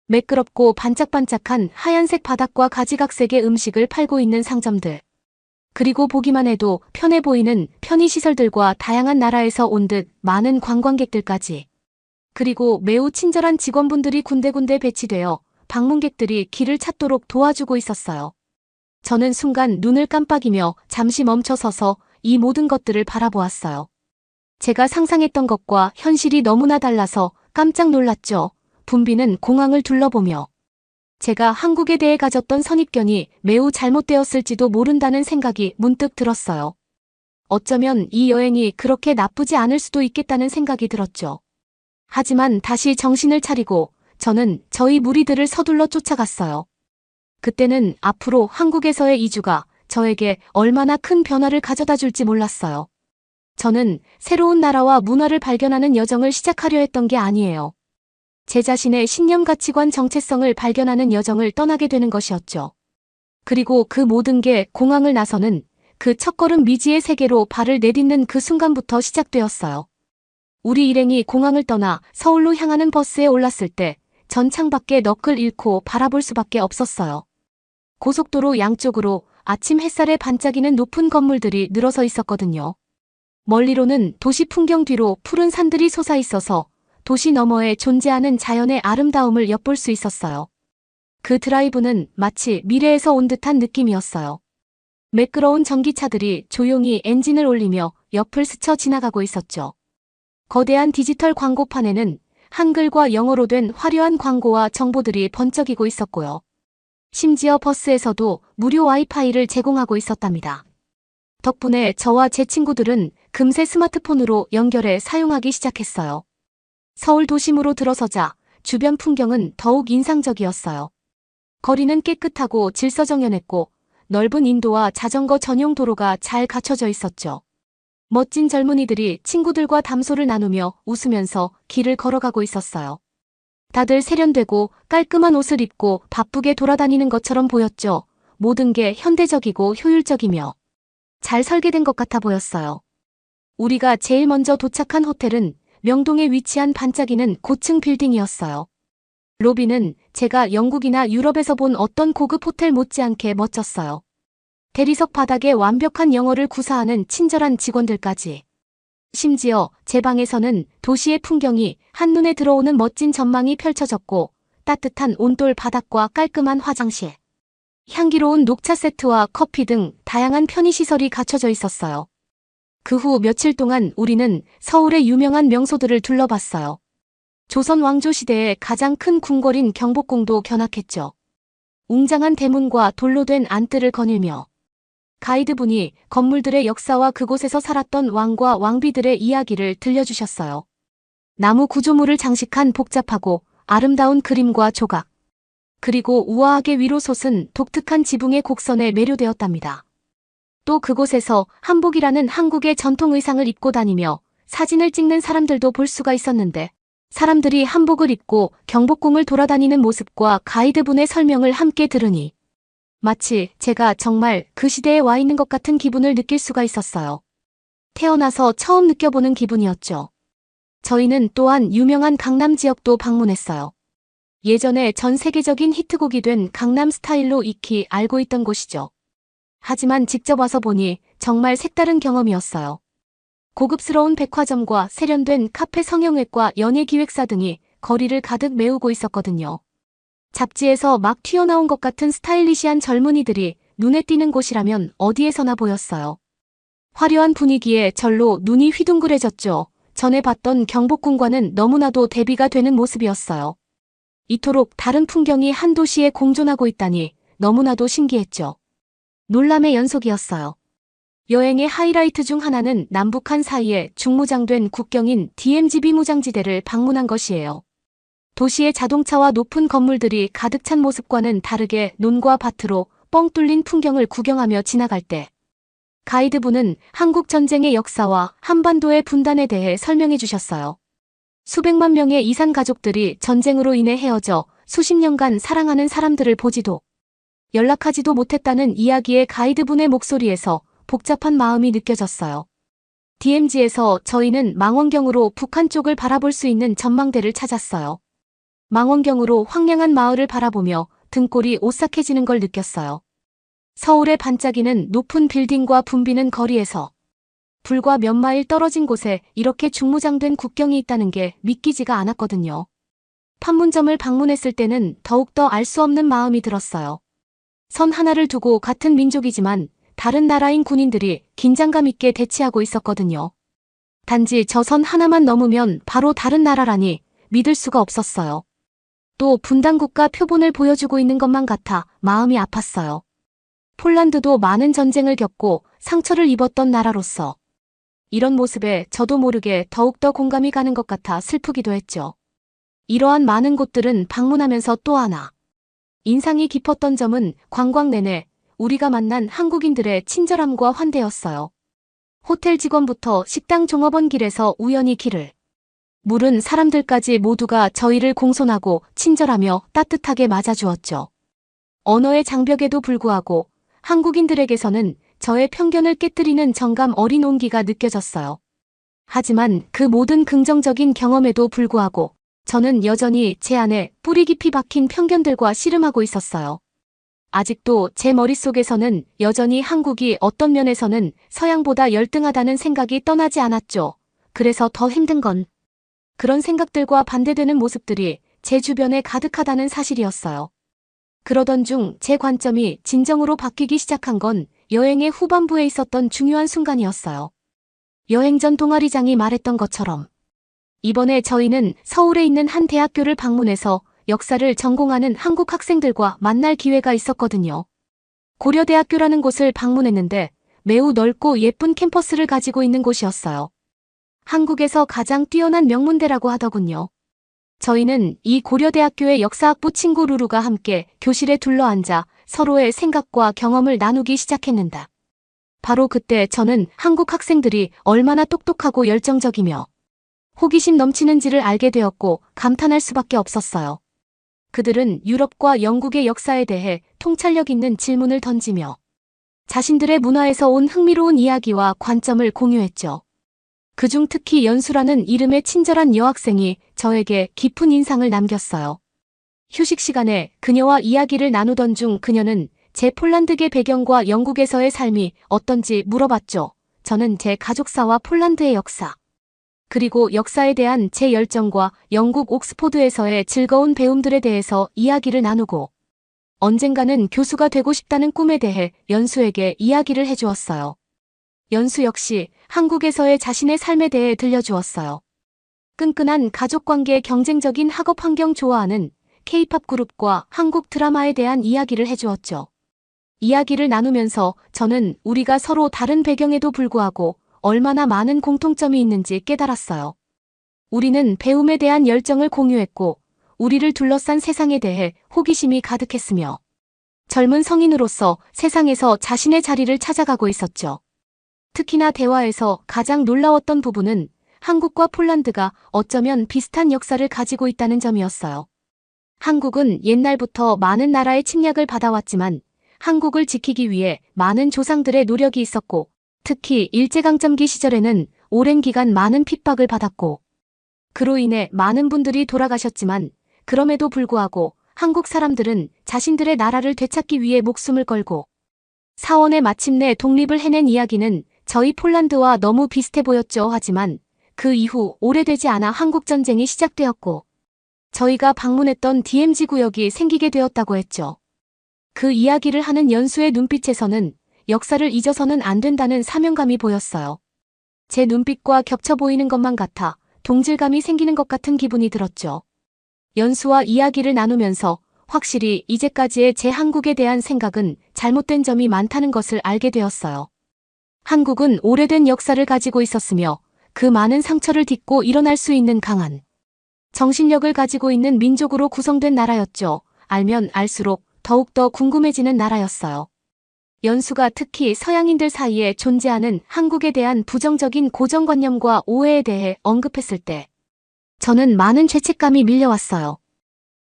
매끄럽고 반짝반짝한 하얀색 바닥과 가지각색의 음식을 팔고 있는 상점들. 그리고 보기만 해도 편해 보이는 편의시설들과 다양한 나라에서 온 듯 많은 관광객들까지. 그리고 매우 친절한 직원분들이 군데군데 배치되어 방문객들이 길을 찾도록 도와주고 있었어요. 저는 순간 눈을 깜빡이며 잠시 멈춰서서 이 모든 것들을 바라보았어요. 제가 상상했던 것과 현실이 너무나 달라서 깜짝 놀랐죠. 붐비는 공항을 둘러보며 제가 한국에 대해 가졌던 선입견이 매우 잘못되었을지도 모른다는 생각이 문득 들었어요. 어쩌면 이 여행이 그렇게 나쁘지 않을 수도 있겠다는 생각이 들었죠. 하지만 다시 정신을 차리고 저는 저희 무리들을 서둘러 쫓아갔어요. 그때는 앞으로 한국에서의 이주가 저에게 얼마나 큰 변화를 가져다 줄지 몰랐어요. 저는 새로운 나라와 문화를 발견하는 여정을 시작하려 했던 게 아니에요. 제 자신의 신념, 가치관, 정체성을 발견하는 여정을 떠나게 되는 것이었죠. 그리고 그 모든 게 공항을 나서는 그 첫걸음 미지의 세계로 발을 내딛는 그 순간부터 시작되었어요. 우리 일행이 공항을 떠나 서울로 향하는 버스에 올랐을 때 전 창밖에 넋을 잃고 바라볼 수밖에 없었어요. 고속도로 양쪽으로 아침 햇살에 반짝이는 높은 건물들이 늘어서 있었거든요. 멀리로는 도시 풍경 뒤로 푸른 산들이 솟아 있어서 도시 너머에 존재하는 자연의 아름다움을 엿볼 수 있었어요. 그 드라이브는 마치 미래에서 온 듯한 느낌이었어요. 매끄러운 전기차들이 조용히 엔진을 올리며 옆을 스쳐 지나가고 있었죠. 거대한 디지털 광고판에는 한글과 영어로 된 화려한 광고와 정보들이 번쩍이고 있었고요. 심지어 버스에서도 무료 와이파이를 제공하고 있었답니다. 덕분에 저와 제 친구들은 금세 스마트폰으로 연결해 사용하기 시작했어요. 서울 도심으로 들어서자 주변 풍경은 더욱 인상적이었어요. 거리는 깨끗하고 질서정연했고 넓은 인도와 자전거 전용 도로가 잘 갖춰져 있었죠. 멋진 젊은이들이 친구들과 담소를 나누며 웃으면서 길을 걸어가고 있었어요. 다들 세련되고 깔끔한 옷을 입고 바쁘게 돌아다니는 것처럼 보였죠. 모든 게 현대적이고 효율적이며 잘 설계된 것 같아 보였어요. 우리가 제일 먼저 도착한 호텔은 명동에 위치한 반짝이는 고층 빌딩이었어요. 로비는 제가 영국이나 유럽에서 본 어떤 고급 호텔 못지않게 멋졌어요. 대리석 바닥에 완벽한 영어를 구사하는 친절한 직원들까지. 심지어 제 방에서는 도시의 풍경이 한눈에 들어오는 멋진 전망이 펼쳐졌고 따뜻한 온돌 바닥과 깔끔한 화장실, 향기로운 녹차 세트와 커피 등 다양한 편의시설이 갖춰져 있었어요. 그 후 며칠 동안 우리는 서울의 유명한 명소들을 둘러봤어요. 조선 왕조 시대의 가장 큰 궁궐인 경복궁도 견학했죠. 웅장한 대문과 돌로 된 안뜰을 거닐며 가이드분이 건물들의 역사와 그곳에서 살았던 왕과 왕비들의 이야기를 들려주셨어요. 나무 구조물을 장식한 복잡하고 아름다운 그림과 조각, 그리고 우아하게 위로 솟은 독특한 지붕의 곡선에 매료되었답니다. 또 그곳에서 한복이라는 한국의 전통 의상을 입고 다니며 사진을 찍는 사람들도 볼 수가 있었는데, 사람들이 한복을 입고 경복궁을 돌아다니는 모습과 가이드분의 설명을 함께 들으니 마치 제가 정말 그 시대에 와 있는 것 같은 기분을 느낄 수가 있었어요. 태어나서 처음 느껴보는 기분이었죠. 저희는 또한 유명한 강남 지역도 방문했어요. 예전에 전 세계적인 히트곡이 된 강남 스타일로 익히 알고 있던 곳이죠. 하지만 직접 와서 보니 정말 색다른 경험이었어요. 고급스러운 백화점과 세련된 카페 성형외과 연예기획사 등이 거리를 가득 메우고 있었거든요. 잡지에서 막 튀어나온 것 같은 스타일리시한 젊은이들이 눈에 띄는 곳이라면 어디에서나 보였어요. 화려한 분위기에 절로 눈이 휘둥그레졌죠. 전에 봤던 경복궁과는 너무나도 대비가 되는 모습이었어요. 이토록 다른 풍경이 한 도시에 공존하고 있다니 너무나도 신기했죠. 놀람의 연속이었어요. 여행의 하이라이트 중 하나는 남북한 사이에 중무장된 국경인 DMZ 무장지대를 방문한 것이에요. 도시의 자동차와 높은 건물들이 가득 찬 모습과는 다르게 논과 밭으로 뻥 뚫린 풍경을 구경하며 지나갈 때 가이드분은 한국 전쟁의 역사와 한반도의 분단에 대해 설명해 주셨어요. 수백만 명의 이산 가족들이 전쟁으로 인해 헤어져 수십 년간 사랑하는 사람들을 보지도 연락하지도 못했다는 이야기의 가이드분의 목소리에서 복잡한 마음이 느껴졌어요. DMZ에서 저희는 망원경으로 북한 쪽을 바라볼 수 있는 전망대를 찾았어요. 망원경으로 황량한 마을을 바라보며 등골이 오싹해지는 걸 느꼈어요. 서울의 반짝이는 높은 빌딩과 붐비는 거리에서 불과 몇 마일 떨어진 곳에 이렇게 중무장된 국경이 있다는 게 믿기지가 않았거든요. 판문점을 방문했을 때는 더욱더 알 수 없는 마음이 들었어요. 선 하나를 두고 같은 민족이지만 다른 나라인 군인들이 긴장감 있게 대치하고 있었거든요. 단지 저 선 하나만 넘으면 바로 다른 나라라니 믿을 수가 없었어요. 또 분단국가 표본을 보여주고 있는 것만 같아 마음이 아팠어요. 폴란드도 많은 전쟁을 겪고 상처를 입었던 나라로서 이런 모습에 저도 모르게 더욱더 공감이 가는 것 같아 슬프기도 했죠. 이러한 많은 곳들은 방문하면서 또 하나 인상이 깊었던 점은 관광 내내 우리가 만난 한국인들의 친절함과 환대였어요. 호텔 직원부터 식당 종업원 길에서 우연히 길을 물은 사람들까지 모두가 저희를 공손하고 친절하며 따뜻하게 맞아주었죠. 언어의 장벽에도 불구하고 한국인들에게서는 저의 편견을 깨뜨리는 정감 어린 온기가 느껴졌어요. 하지만 그 모든 긍정적인 경험에도 불구하고 저는 여전히 제 안에 뿌리 깊이 박힌 편견들과 씨름하고 있었어요. 아직도 제 머릿속에서는 여전히 한국이 어떤 면에서는 서양보다 열등하다는 생각이 떠나지 않았죠. 그래서 더 힘든 건 그런 생각들과 반대되는 모습들이 제 주변에 가득하다는 사실이었어요. 그러던 중 제 관점이 진정으로 바뀌기 시작한 건 여행의 후반부에 있었던 중요한 순간이었어요. 여행 전 동아리장이 말했던 것처럼 이번에 저희는 서울에 있는 한 대학교를 방문해서 역사를 전공하는 한국 학생들과 만날 기회가 있었거든요. 고려대학교라는 곳을 방문했는데 매우 넓고 예쁜 캠퍼스를 가지고 있는 곳이었어요. 한국에서 가장 뛰어난 명문대라고 하더군요. 저희는 이 고려대학교의 역사학부 친구 루루가 함께 교실에 둘러앉아 서로의 생각과 경험을 나누기 시작했는다. 바로 그때 저는 한국 학생들이 얼마나 똑똑하고 열정적이며 호기심 넘치는지를 알게 되었고 감탄할 수밖에 없었어요. 그들은 유럽과 영국의 역사에 대해 통찰력 있는 질문을 던지며 자신들의 문화에서 온 흥미로운 이야기와 관점을 공유했죠. 그중 특히 연수라는 이름의 친절한 여학생이 저에게 깊은 인상을 남겼어요. 휴식 시간에 그녀와 이야기를 나누던 중 그녀는 제 폴란드계 배경과 영국에서의 삶이 어떤지 물어봤죠. 저는 제 가족사와 폴란드의 역사, 그리고 역사에 대한 제 열정과 영국 옥스포드에서의 즐거운 배움들에 대해서 이야기를 나누고 언젠가는 교수가 되고 싶다는 꿈에 대해 연수에게 이야기를 해주었어요. 연수 역시 한국에서의 자신의 삶에 대해 들려주었어요. 끈끈한 가족관계, 경쟁적인 학업 환경, 좋아하는 K-팝 그룹과 한국 드라마에 대한 이야기를 해주었죠. 이야기를 나누면서 저는 우리가 서로 다른 배경에도 불구하고 얼마나 많은 공통점이 있는지 깨달았어요. 우리는 배움에 대한 열정을 공유했고 우리를 둘러싼 세상에 대해 호기심이 가득했으며 젊은 성인으로서 세상에서 자신의 자리를 찾아가고 있었죠. 특히나 대화에서 가장 놀라웠던 부분은 한국과 폴란드가 어쩌면 비슷한 역사를 가지고 있다는 점이었어요. 한국은 옛날부터 많은 나라의 침략을 받아왔지만 한국을 지키기 위해 많은 조상들의 노력이 있었고 특히 일제강점기 시절에는 오랜 기간 많은 핍박을 받았고 그로 인해 많은 분들이 돌아가셨지만 그럼에도 불구하고 한국 사람들은 자신들의 나라를 되찾기 위해 목숨을 걸고 사원에 마침내 독립을 해낸 이야기는 저희 폴란드와 너무 비슷해 보였죠. 하지만 그 이후 오래되지 않아 한국전쟁이 시작되었고 저희가 방문했던 DMZ 구역이 생기게 되었다고 했죠. 그 이야기를 하는 연수의 눈빛에서는 역사를 잊어서는 안 된다는 사명감이 보였어요. 제 눈빛과 겹쳐 보이는 것만 같아 동질감이 생기는 것 같은 기분이 들었죠. 연수와 이야기를 나누면서 확실히 이제까지의 제 한국에 대한 생각은 잘못된 점이 많다는 것을 알게 되었어요. 한국은 오래된 역사를 가지고 있었으며 그 많은 상처를 딛고 일어날 수 있는 강한 정신력을 가지고 있는 민족으로 구성된 나라였죠. 알면 알수록 더욱더 궁금해지는 나라였어요. 연수가 특히 서양인들 사이에 존재하는 한국에 대한 부정적인 고정관념과 오해에 대해 언급했을 때 저는 많은 죄책감이 밀려왔어요.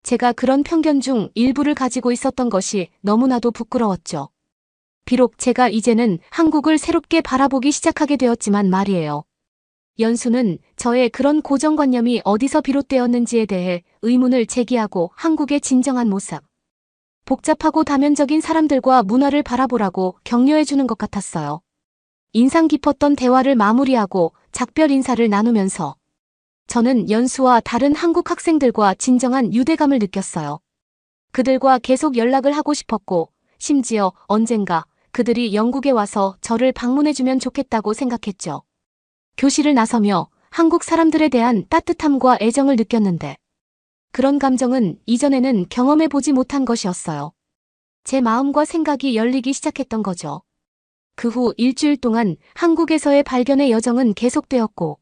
제가 그런 편견 중 일부를 가지고 있었던 것이 너무나도 부끄러웠죠. 비록 제가 이제는 한국을 새롭게 바라보기 시작하게 되었지만 말이에요. 연수는 저의 그런 고정관념이 어디서 비롯되었는지에 대해 의문을 제기하고 한국의 진정한 모습, 복잡하고 다면적인 사람들과 문화를 바라보라고 격려해주는 것 같았어요. 인상 깊었던 대화를 마무리하고 작별 인사를 나누면서 저는 연수와 다른 한국 학생들과 진정한 유대감을 느꼈어요. 그들과 계속 연락을 하고 싶었고 심지어 언젠가 그들이 영국에 와서 저를 방문해주면 좋겠다고 생각했죠. 교실을 나서며 한국 사람들에 대한 따뜻함과 애정을 느꼈는데 그런 감정은 이전에는 경험해보지 못한 것이었어요. 제 마음과 생각이 열리기 시작했던 거죠. 그 후 일주일 동안 한국에서의 발견의 여정은 계속되었고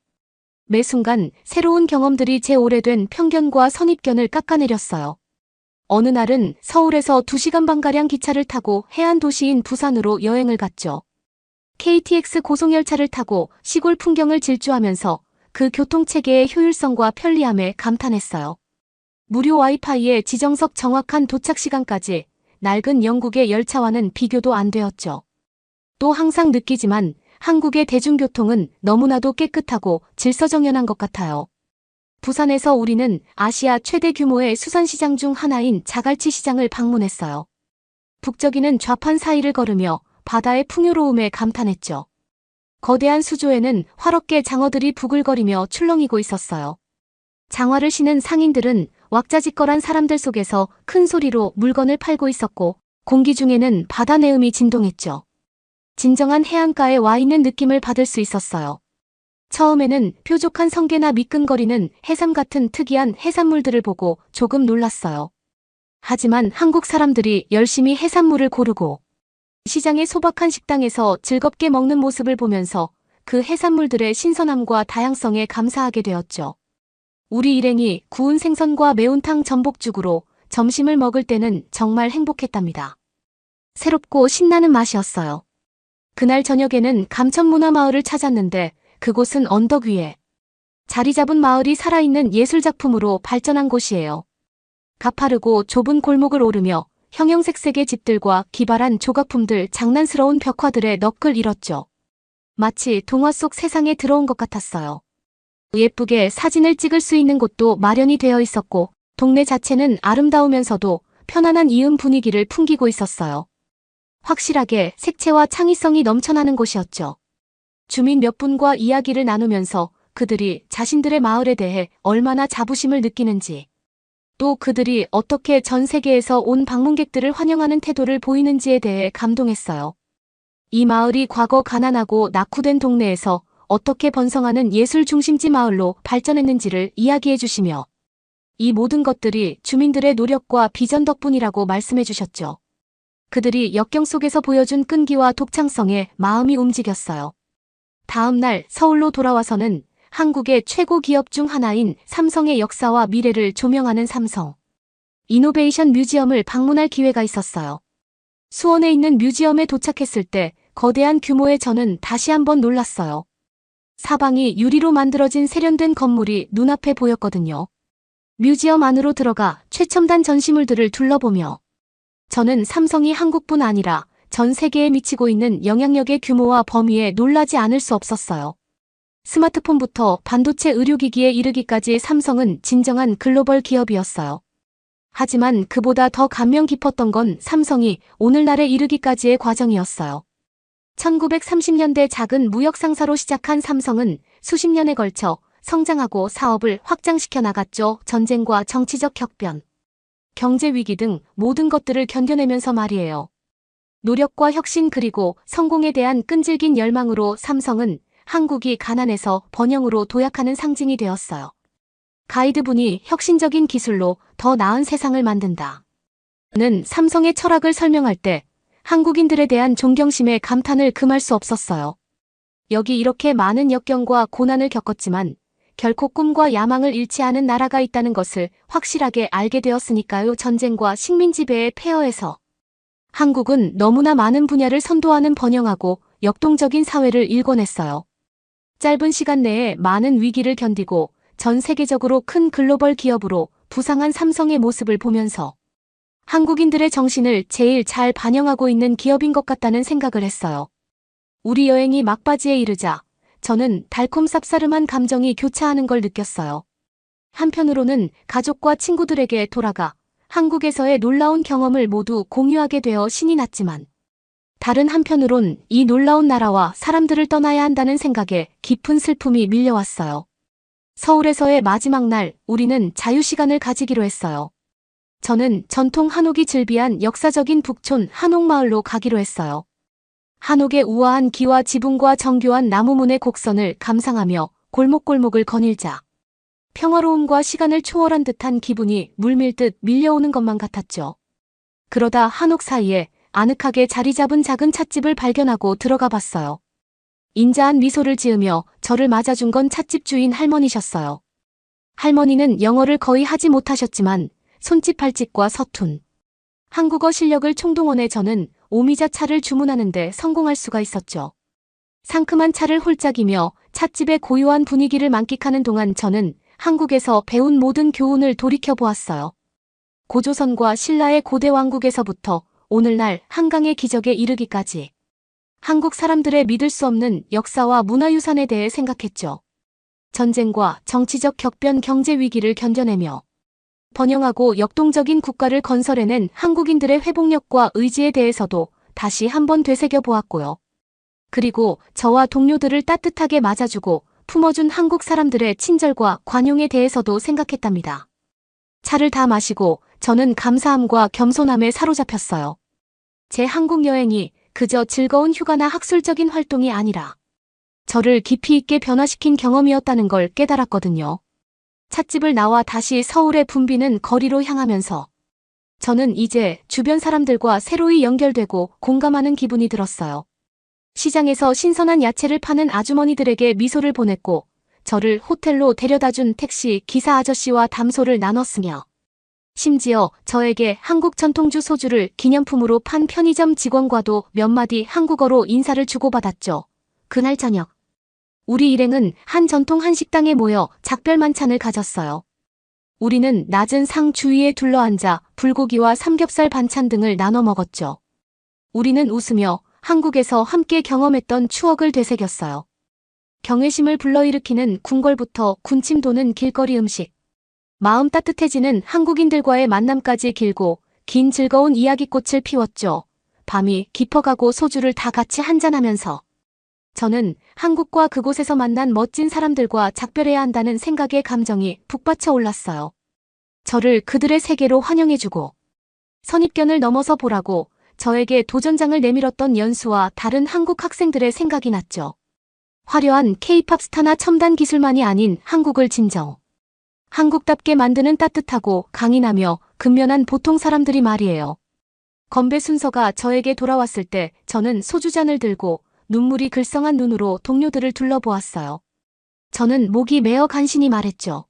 매 순간 새로운 경험들이 제 오래된 편견과 선입견을 깎아내렸어요. 어느 날은 서울에서 2시간 반가량 기차를 타고 해안 도시인 부산으로 여행을 갔죠. KTX 고속열차를 타고 시골 풍경을 질주하면서 그 교통체계의 효율성과 편리함에 감탄했어요. 무료 와이파이에 지정석 정확한 도착 시간까지 낡은 영국의 열차와는 비교도 안 되었죠. 또 항상 느끼지만 한국의 대중교통은 너무나도 깨끗하고 질서정연한 것 같아요. 부산에서 우리는 아시아 최대 규모의 수산시장 중 하나인 자갈치 시장을 방문했어요. 북적이는 좌판 사이를 걸으며 바다의 풍요로움에 감탄했죠. 거대한 수조에는 화럽게 장어들이 부글거리며 출렁이고 있었어요. 장화를 신은 상인들은 왁자지껄한 사람들 속에서 큰 소리로 물건을 팔고 있었고 공기 중에는 바다 내음이 진동했죠. 진정한 해안가에 와 있는 느낌을 받을 수 있었어요. 처음에는 뾰족한 성게나 미끈거리는 해삼 같은 특이한 해산물들을 보고 조금 놀랐어요. 하지만 한국 사람들이 열심히 해산물을 고르고 시장의 소박한 식당에서 즐겁게 먹는 모습을 보면서 그 해산물들의 신선함과 다양성에 감사하게 되었죠. 우리 일행이 구운 생선과 매운탕 전복죽으로 점심을 먹을 때는 정말 행복했답니다. 새롭고 신나는 맛이었어요. 그날 저녁에는 감천문화마을을 찾았는데 그곳은 언덕 위에 자리 잡은 마을이 살아있는 예술작품으로 발전한 곳이에요. 가파르고 좁은 골목을 오르며 형형색색의 집들과 기발한 조각품들, 장난스러운 벽화들에 넋을 잃었죠. 마치 동화 속 세상에 들어온 것 같았어요. 예쁘게 사진을 찍을 수 있는 곳도 마련이 되어 있었고 동네 자체는 아름다우면서도 편안한 이음 분위기를 풍기고 있었어요. 확실하게 색채와 창의성이 넘쳐나는 곳이었죠. 주민 몇 분과 이야기를 나누면서 그들이 자신들의 마을에 대해 얼마나 자부심을 느끼는지, 또 그들이 어떻게 전 세계에서 온 방문객들을 환영하는 태도를 보이는지에 대해 감동했어요. 이 마을이 과거 가난하고 낙후된 동네에서 어떻게 번성하는 예술 중심지 마을로 발전했는지를 이야기해 주시며 이 모든 것들이 주민들의 노력과 비전 덕분이라고 말씀해 주셨죠. 그들이 역경 속에서 보여준 끈기와 독창성에 마음이 움직였어요. 다음 날 서울로 돌아와서는 한국의 최고 기업 중 하나인 삼성의 역사와 미래를 조명하는 삼성 이노베이션 뮤지엄을 방문할 기회가 있었어요. 수원에 있는 뮤지엄에 도착했을 때 거대한 규모의 저는 다시 한번 놀랐어요. 사방이 유리로 만들어진 세련된 건물이 눈앞에 보였거든요. 뮤지엄 안으로 들어가 최첨단 전시물들을 둘러보며 저는 삼성이 한국뿐 아니라 전 세계에 미치고 있는 영향력의 규모와 범위에 놀라지 않을 수 없었어요. 스마트폰부터 반도체 의료기기에 이르기까지 삼성은 진정한 글로벌 기업이었어요. 하지만 그보다 더 감명 깊었던 건 삼성이 오늘날에 이르기까지의 과정이었어요. 1930년대 작은 무역 상사로 시작한 삼성은 수십 년에 걸쳐 성장하고 사업을 확장시켜 나갔죠. 전쟁과 정치적 격변, 경제 위기 등 모든 것들을 견뎌내면서 말이에요. 노력과 혁신 그리고 성공에 대한 끈질긴 열망으로 삼성은 한국이 가난해서 번영으로 도약하는 상징이 되었어요. 가이드분이 혁신적인 기술로 더 나은 세상을 만든다. 는 삼성의 철학을 설명할 때 한국인들에 대한 존경심에 감탄을 금할 수 없었어요. 여기 이렇게 많은 역경과 고난을 겪었지만 결코 꿈과 야망을 잃지 않은 나라가 있다는 것을 확실하게 알게 되었으니까요. 전쟁과 식민 지배의 폐허에서 한국은 너무나 많은 분야를 선도하는 번영하고 역동적인 사회를 일궈냈어요. 짧은 시간 내에 많은 위기를 견디고 전 세계적으로 큰 글로벌 기업으로 부상한 삼성의 모습을 보면서 한국인들의 정신을 제일 잘 반영하고 있는 기업인 것 같다는 생각을 했어요. 우리 여행이 막바지에 이르자 저는 달콤 쌉싸름한 감정이 교차하는 걸 느꼈어요. 한편으로는 가족과 친구들에게 돌아가 한국에서의 놀라운 경험을 모두 공유하게 되어 신이 났지만 다른 한편으론 이 놀라운 나라와 사람들을 떠나야 한다는 생각에 깊은 슬픔이 밀려왔어요. 서울에서의 마지막 날 우리는 자유시간을 가지기로 했어요. 저는 전통 한옥이 즐비한 역사적인 북촌 한옥마을로 가기로 했어요. 한옥의 우아한 기와 지붕과 정교한 나무문의 곡선을 감상하며 골목골목을 거닐자 평화로움과 시간을 초월한 듯한 기분이 물밀듯 밀려오는 것만 같았죠. 그러다 한옥 사이에 아늑하게 자리 잡은 작은 찻집을 발견하고 들어가 봤어요. 인자한 미소를 지으며 저를 맞아준 건 찻집 주인 할머니셨어요. 할머니는 영어를 거의 하지 못하셨지만 손짓 발짓과 서툰 한국어 실력을 총동원해 저는 오미자 차를 주문하는데 성공할 수가 있었죠. 상큼한 차를 홀짝이며 찻집의 고요한 분위기를 만끽하는 동안 저는 한국에서 배운 모든 교훈을 돌이켜보았어요. 고조선과 신라의 고대 왕국에서부터 오늘날 한강의 기적에 이르기까지 한국 사람들의 믿을 수 없는 역사와 문화유산에 대해 생각했죠. 전쟁과 정치적 격변 경제 위기를 견뎌내며 번영하고 역동적인 국가를 건설해낸 한국인들의 회복력과 의지에 대해서도 다시 한번 되새겨보았고요. 그리고 저와 동료들을 따뜻하게 맞아주고 품어준 한국 사람들의 친절과 관용에 대해서도 생각했답니다. 차를 다 마시고 저는 감사함과 겸손함에 사로잡혔어요. 제 한국 여행이 그저 즐거운 휴가나 학술적인 활동이 아니라 저를 깊이 있게 변화시킨 경험이었다는 걸 깨달았거든요. 찻집을 나와 다시 서울의 붐비는 거리로 향하면서 저는 이제 주변 사람들과 새로이 연결되고 공감하는 기분이 들었어요. 시장에서 신선한 야채를 파는 아주머니들에게 미소를 보냈고 저를 호텔로 데려다준 택시 기사 아저씨와 담소를 나눴으며 심지어 저에게 한국 전통주 소주를 기념품으로 판 편의점 직원과도 몇 마디 한국어로 인사를 주고받았죠. 그날 저녁 우리 일행은 한 전통 한식당에 모여 작별 만찬을 가졌어요. 우리는 낮은 상 주위에 둘러앉아 불고기와 삼겹살 반찬 등을 나눠 먹었죠. 우리는 웃으며 한국에서 함께 경험했던 추억을 되새겼어요. 경외심을 불러일으키는 궁궐부터 군침 도는 길거리 음식, 마음 따뜻해지는 한국인들과의 만남까지 길고 긴 즐거운 이야기꽃을 피웠죠. 밤이 깊어가고 소주를 다 같이 한잔하면서 저는 한국과 그곳에서 만난 멋진 사람들과 작별해야 한다는 생각의 감정이 북받쳐 올랐어요. 저를 그들의 세계로 환영해주고 선입견을 넘어서 보라고 저에게 도전장을 내밀었던 연수와 다른 한국 학생들의 생각이 났죠. 화려한 K-팝 스타나 첨단 기술만이 아닌 한국을 진정 한국답게 만드는 따뜻하고 강인하며 근면한 보통 사람들이 말이에요. 건배 순서가 저에게 돌아왔을 때 저는 소주잔을 들고 눈물이 글썽한 눈으로 동료들을 둘러보았어요. 저는 목이 메어 간신히 말했죠.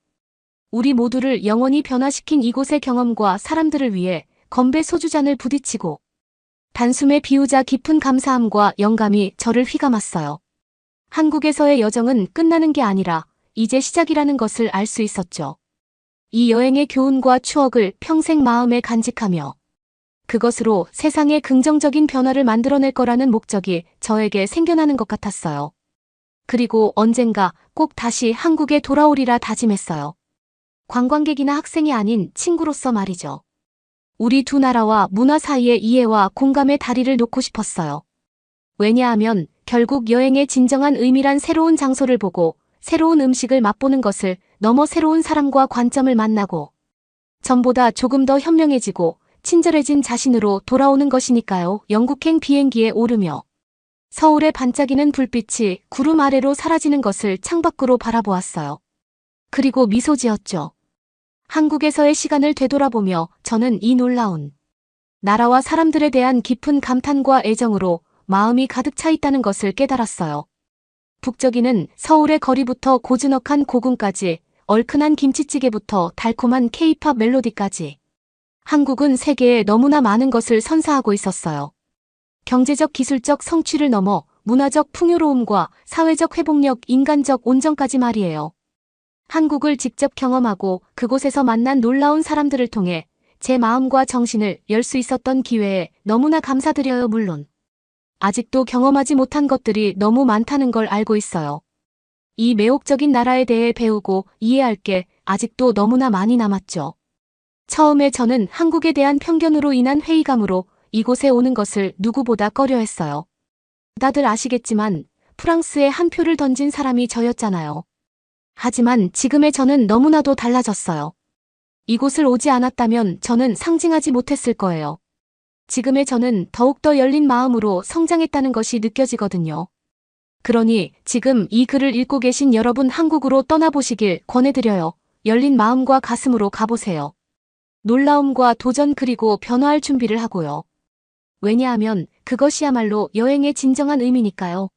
우리 모두를 영원히 변화시킨 이곳의 경험과 사람들을 위해 건배 소주잔을 부딪히고 단숨에 비우자 깊은 감사함과 영감이 저를 휘감았어요. 한국에서의 여정은 끝나는 게 아니라 이제 시작이라는 것을 알 수 있었죠. 이 여행의 교훈과 추억을 평생 마음에 간직하며 그것으로 세상에 긍정적인 변화를 만들어낼 거라는 목적이 저에게 생겨나는 것 같았어요. 그리고 언젠가 꼭 다시 한국에 돌아오리라 다짐했어요. 관광객이나 학생이 아닌 친구로서 말이죠. 우리 두 나라와 문화 사이의 이해와 공감의 다리를 놓고 싶었어요. 왜냐하면 결국 여행의 진정한 의미란 새로운 장소를 보고 새로운 음식을 맛보는 것을 넘어 새로운 사람과 관점을 만나고 전보다 조금 더 현명해지고 친절해진 자신으로 돌아오는 것이니까요. 영국행 비행기에 오르며 서울의 반짝이는 불빛이 구름 아래로 사라지는 것을 창밖으로 바라보았어요. 그리고 미소 지었죠. 한국에서의 시간을 되돌아보며 저는 이 놀라운 나라와 사람들에 대한 깊은 감탄과 애정으로 마음이 가득 차 있다는 것을 깨달았어요. 북적이는 서울의 거리부터 고즈넉한 고궁까지 얼큰한 김치찌개부터 달콤한 K-팝 멜로디까지 한국은 세계에 너무나 많은 것을 선사하고 있었어요. 경제적 기술적 성취를 넘어 문화적 풍요로움과 사회적 회복력, 인간적 온정까지 말이에요. 한국을 직접 경험하고 그곳에서 만난 놀라운 사람들을 통해 제 마음과 정신을 열 수 있었던 기회에 너무나 감사드려요. 물론 아직도 경험하지 못한 것들이 너무 많다는 걸 알고 있어요. 이 매혹적인 나라에 대해 배우고 이해할 게 아직도 너무나 많이 남았죠. 처음에 저는 한국에 대한 편견으로 인한 회의감으로 이곳에 오는 것을 누구보다 꺼려했어요. 다들 아시겠지만 프랑스에 한 표를 던진 사람이 저였잖아요. 하지만 지금의 저는 너무나도 달라졌어요. 이곳을 오지 않았다면 저는 상징하지 못했을 거예요. 지금의 저는 더욱더 열린 마음으로 성장했다는 것이 느껴지거든요. 그러니 지금 이 글을 읽고 계신 여러분, 한국으로 떠나보시길 권해드려요. 열린 마음과 가슴으로 가보세요. 놀라움과 도전 그리고 변화할 준비를 하고요. 왜냐하면 그것이야말로 여행의 진정한 의미니까요.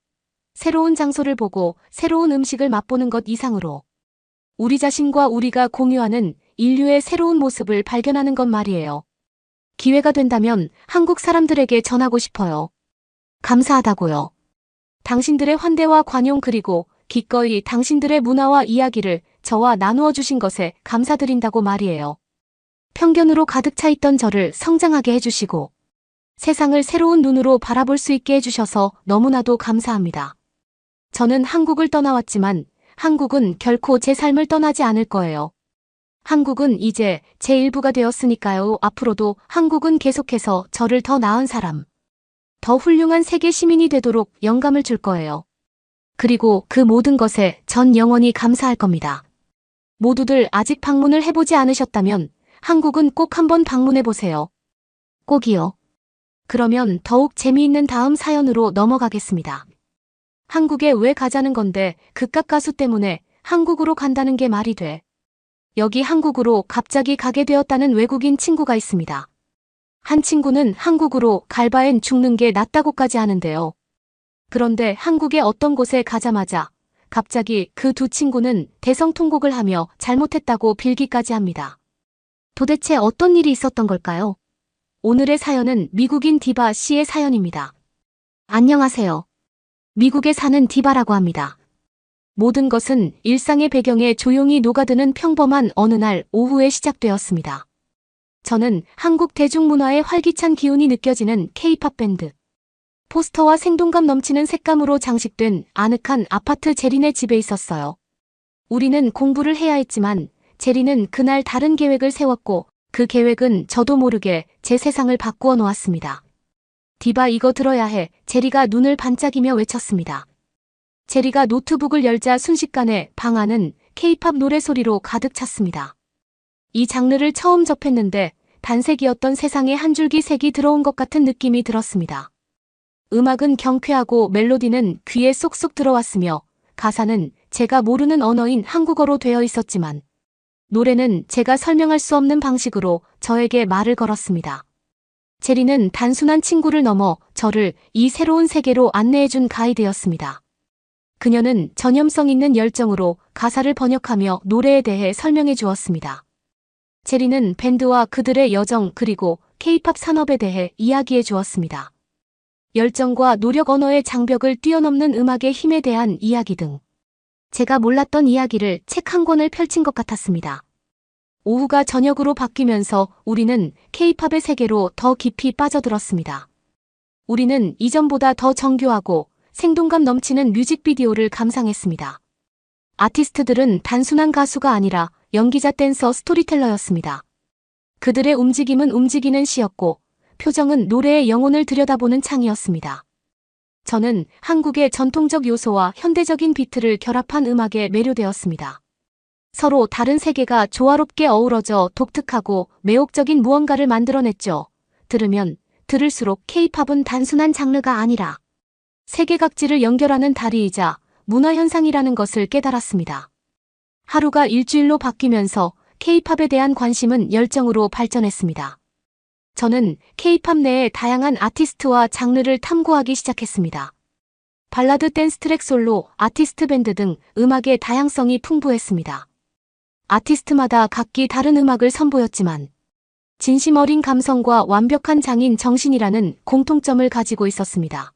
새로운 장소를 보고 새로운 음식을 맛보는 것 이상으로 우리 자신과 우리가 공유하는 인류의 새로운 모습을 발견하는 것 말이에요. 기회가 된다면 한국 사람들에게 전하고 싶어요. 감사하다고요. 당신들의 환대와 관용 그리고 기꺼이 당신들의 문화와 이야기를 저와 나누어 주신 것에 감사드린다고 말이에요. 편견으로 가득 차 있던 저를 성장하게 해주시고 세상을 새로운 눈으로 바라볼 수 있게 해주셔서 너무나도 감사합니다. 저는 한국을 떠나왔지만 한국은 결코 제 삶을 떠나지 않을 거예요. 한국은 이제 제 일부가 되었으니까요. 앞으로도 한국은 계속해서 저를 더 나은 사람, 더 훌륭한 세계 시민이 되도록 영감을 줄 거예요. 그리고 그 모든 것에 전 영원히 감사할 겁니다. 모두들 아직 방문을 해보지 않으셨다면 한국은 꼭 한번 방문해 보세요. 꼭이요. 그러면 더욱 재미있는 다음 사연으로 넘어가겠습니다. 한국에 왜 가자는 건데 극각 가수 때문에 한국으로 간다는 게 말이 돼. 여기 한국으로 갑자기 가게 되었다는 외국인 친구가 있습니다. 한 친구는 한국으로 갈 바엔 죽는 게 낫다고까지 하는데요. 그런데 한국의 어떤 곳에 가자마자 갑자기 그 두 친구는 대성통곡을 하며 잘못했다고 빌기까지 합니다. 도대체 어떤 일이 있었던 걸까요? 오늘의 사연은 미국인 디바 씨의 사연입니다. 안녕하세요. 미국에 사는 디바라고 합니다. 모든 것은 일상의 배경에 조용히 녹아드는 평범한 어느 날 오후에 시작되었습니다. 저는 한국 대중문화의 활기찬 기운이 느껴지는 K-팝 밴드 포스터와 생동감 넘치는 색감으로 장식된 아늑한 아파트 제린의 집에 있었어요. 우리는 공부를 해야 했지만 제리는 그날 다른 계획을 세웠고 그 계획은 저도 모르게 제 세상을 바꾸어 놓았습니다. 디바 이거 들어야 해. 제리가 눈을 반짝이며 외쳤습니다. 제리가 노트북을 열자 순식간에 방 안은 K-팝 노래소리로 가득 찼습니다. 이 장르를 처음 접했는데 단색이었던 세상에 한 줄기 색이 들어온 것 같은 느낌이 들었습니다. 음악은 경쾌하고 멜로디는 귀에 쏙쏙 들어왔으며 가사는 제가 모르는 언어인 한국어로 되어 있었지만 노래는 제가 설명할 수 없는 방식으로 저에게 말을 걸었습니다. 제리는 단순한 친구를 넘어 저를 이 새로운 세계로 안내해준 가이드였습니다. 그녀는 전염성 있는 열정으로 가사를 번역하며 노래에 대해 설명해 주었습니다. 제리는 밴드와 그들의 여정 그리고 K-팝 산업에 대해 이야기해 주었습니다. 열정과 노력 언어의 장벽을 뛰어넘는 음악의 힘에 대한 이야기 등 제가 몰랐던 이야기를 책 한 권을 펼친 것 같았습니다. 오후가 저녁으로 바뀌면서 우리는 K-팝의 세계로 더 깊이 빠져들었습니다. 우리는 이전보다 더 정교하고 생동감 넘치는 뮤직비디오를 감상했습니다. 아티스트들은 단순한 가수가 아니라 연기자, 댄서, 스토리텔러였습니다. 그들의 움직임은 움직이는 시였고 표정은 노래의 영혼을 들여다보는 창이었습니다. 저는 한국의 전통적 요소와 현대적인 비트를 결합한 음악에 매료되었습니다. 서로 다른 세계가 조화롭게 어우러져 독특하고 매혹적인 무언가를 만들어냈죠. 들으면 들을수록 K-팝은 단순한 장르가 아니라 세계각지를 연결하는 다리이자 문화현상이라는 것을 깨달았습니다. 하루가 일주일로 바뀌면서 K-팝에 대한 관심은 열정으로 발전했습니다. 저는 K-팝 내의 다양한 아티스트와 장르를 탐구하기 시작했습니다. 발라드, 댄스 트랙, 솔로, 아티스트 밴드 등 음악의 다양성이 풍부했습니다. 아티스트마다 각기 다른 음악을 선보였지만 진심 어린 감성과 완벽한 장인 정신이라는 공통점을 가지고 있었습니다.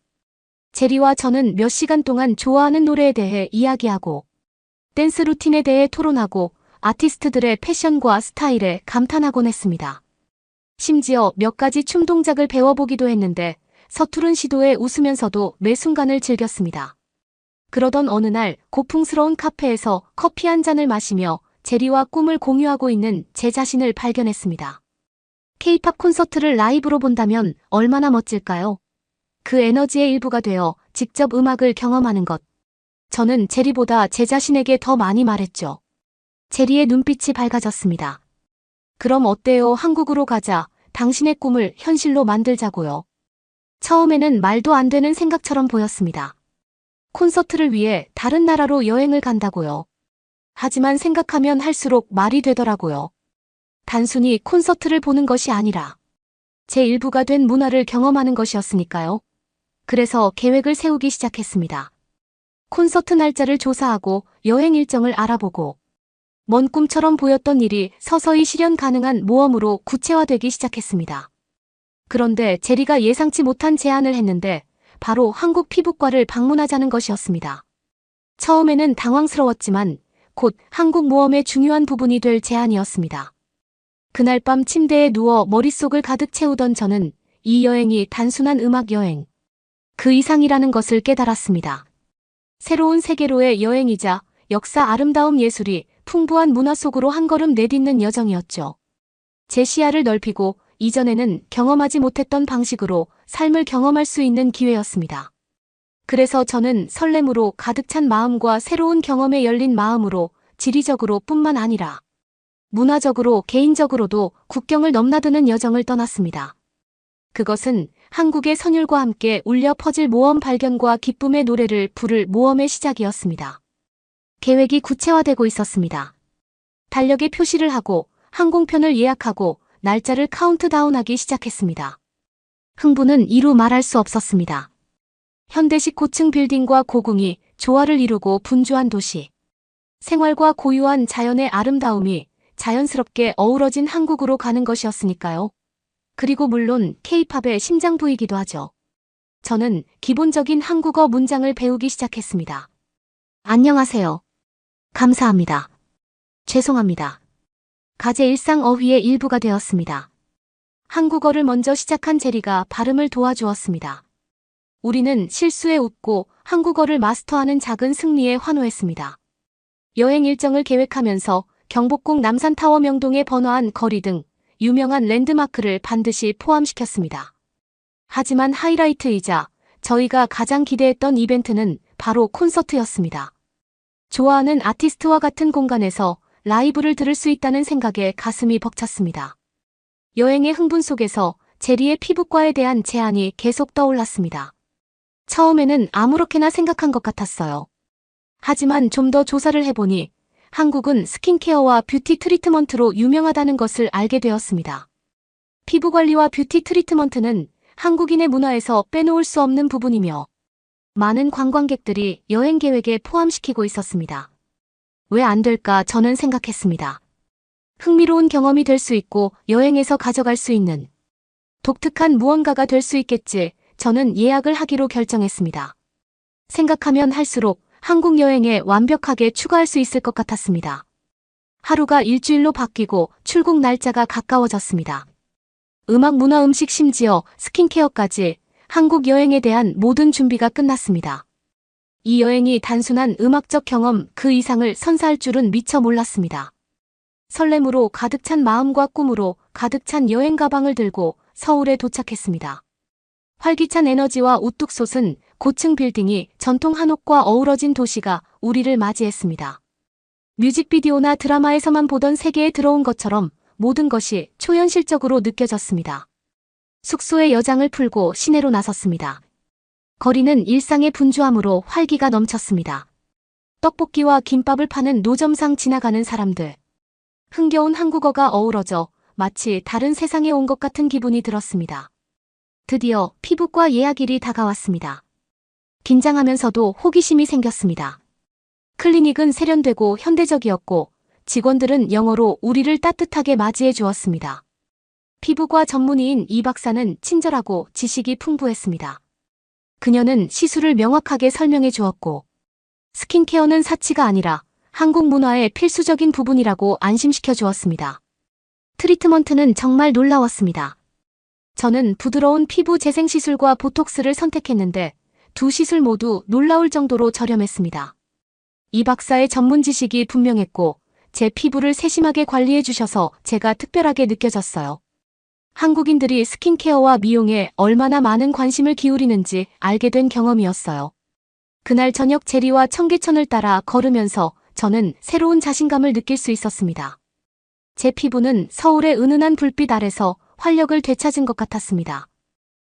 제리와 저는 몇 시간 동안 좋아하는 노래에 대해 이야기하고 댄스 루틴에 대해 토론하고 아티스트들의 패션과 스타일에 감탄하곤 했습니다. 심지어 몇 가지 춤 동작을 배워보기도 했는데 서투른 시도에 웃으면서도 매 순간을 즐겼습니다. 그러던 어느 날 고풍스러운 카페에서 커피 한 잔을 마시며 제리와 꿈을 공유하고 있는 제 자신을 발견했습니다. K-팝 콘서트를 라이브로 본다면 얼마나 멋질까요? 그 에너지의 일부가 되어 직접 음악을 경험하는 것. 저는 제리보다 제 자신에게 더 많이 말했죠. 제리의 눈빛이 밝아졌습니다. 그럼 어때요? 한국으로 가자. 당신의 꿈을 현실로 만들자고요. 처음에는 말도 안 되는 생각처럼 보였습니다. 콘서트를 위해 다른 나라로 여행을 간다고요. 하지만 생각하면 할수록 말이 되더라고요. 단순히 콘서트를 보는 것이 아니라 제 일부가 된 문화를 경험하는 것이었으니까요. 그래서 계획을 세우기 시작했습니다. 콘서트 날짜를 조사하고 여행 일정을 알아보고 먼 꿈처럼 보였던 일이 서서히 실현 가능한 모험으로 구체화되기 시작했습니다. 그런데 제리가 예상치 못한 제안을 했는데 바로 한국 피부과를 방문하자는 것이었습니다. 처음에는 당황스러웠지만 곧 한국 모험의 중요한 부분이 될 제안이었습니다. 그날 밤 침대에 누워 머릿속을 가득 채우던 저는 이 여행이 단순한 음악 여행, 그 이상이라는 것을 깨달았습니다. 새로운 세계로의 여행이자 역사 아름다움 예술이 풍부한 문화 속으로 한 걸음 내딛는 여정이었죠. 제 시야를 넓히고 이전에는 경험하지 못했던 방식으로 삶을 경험할 수 있는 기회였습니다. 그래서 저는 설렘으로 가득 찬 마음과 새로운 경험에 열린 마음으로 지리적으로 뿐만 아니라 문화적으로 개인적으로도 국경을 넘나드는 여정을 떠났습니다. 그것은 한국의 선율과 함께 울려 퍼질 모험 발견과 기쁨의 노래를 부를 모험의 시작이었습니다. 계획이 구체화되고 있었습니다. 달력에 표시를 하고 항공편을 예약하고 날짜를 카운트다운하기 시작했습니다. 흥분은 이루 말할 수 없었습니다. 현대식 고층 빌딩과 고궁이 조화를 이루고 분주한 도시. 생활과 고유한 자연의 아름다움이 자연스럽게 어우러진 한국으로 가는 것이었으니까요. 그리고 물론 K-팝의 심장부이기도 하죠. 저는 기본적인 한국어 문장을 배우기 시작했습니다. 안녕하세요. 감사합니다. 죄송합니다. 가제 일상 어휘의 일부가 되었습니다. 한국어를 먼저 시작한 제리가 발음을 도와주었습니다. 우리는 실수에 웃고 한국어를 마스터하는 작은 승리에 환호했습니다. 여행 일정을 계획하면서 경복궁 남산타워 명동의 번화한 거리 등 유명한 랜드마크를 반드시 포함시켰습니다. 하지만 하이라이트이자 저희가 가장 기대했던 이벤트는 바로 콘서트였습니다. 좋아하는 아티스트와 같은 공간에서 라이브를 들을 수 있다는 생각에 가슴이 벅찼습니다. 여행의 흥분 속에서 제리의 피부과에 대한 제안이 계속 떠올랐습니다. 처음에는 아무렇게나 생각한 것 같았어요. 하지만 좀 더 조사를 해보니 한국은 스킨케어와 뷰티 트리트먼트로 유명하다는 것을 알게 되었습니다. 피부관리와 뷰티 트리트먼트는 한국인의 문화에서 빼놓을 수 없는 부분이며 많은 관광객들이 여행 계획에 포함시키고 있었습니다. 왜 안 될까 저는 생각했습니다. 흥미로운 경험이 될 수 있고 여행에서 가져갈 수 있는 독특한 무언가가 될 수 있겠지. 저는 예약을 하기로 결정했습니다. 생각하면 할수록 한국 여행에 완벽하게 추가할 수 있을 것 같았습니다. 하루가 일주일로 바뀌고 출국 날짜가 가까워졌습니다. 음악, 문화, 음식, 심지어 스킨케어까지 한국 여행에 대한 모든 준비가 끝났습니다. 이 여행이 단순한 음악적 경험 그 이상을 선사할 줄은 미처 몰랐습니다. 설렘으로 가득 찬 마음과 꿈으로 가득 찬 여행 가방을 들고 서울에 도착했습니다. 활기찬 에너지와 우뚝 솟은 고층 빌딩이 전통 한옥과 어우러진 도시가 우리를 맞이했습니다. 뮤직비디오나 드라마에서만 보던 세계에 들어온 것처럼 모든 것이 초현실적으로 느껴졌습니다. 숙소에 여장을 풀고 시내로 나섰습니다. 거리는 일상의 분주함으로 활기가 넘쳤습니다. 떡볶이와 김밥을 파는 노점상 지나가는 사람들. 흥겨운 한국어가 어우러져 마치 다른 세상에 온 것 같은 기분이 들었습니다. 드디어 피부과 예약일이 다가왔습니다. 긴장하면서도 호기심이 생겼습니다. 클리닉은 세련되고 현대적이었고 직원들은 영어로 우리를 따뜻하게 맞이해 주었습니다. 피부과 전문의인 이 박사는 친절하고 지식이 풍부했습니다. 그녀는 시술을 명확하게 설명해 주었고 스킨케어는 사치가 아니라 한국 문화의 필수적인 부분이라고 안심시켜 주었습니다. 트리트먼트는 정말 놀라웠습니다. 저는 부드러운 피부 재생 시술과 보톡스를 선택했는데 두 시술 모두 놀라울 정도로 저렴했습니다. 이 박사의 전문 지식이 분명했고 제 피부를 세심하게 관리해 주셔서 제가 특별하게 느껴졌어요. 한국인들이 스킨케어와 미용에 얼마나 많은 관심을 기울이는지 알게 된 경험이었어요. 그날 저녁 제리와 청계천을 따라 걸으면서 저는 새로운 자신감을 느낄 수 있었습니다. 제 피부는 서울의 은은한 불빛 아래서 활력을 되찾은 것 같았습니다.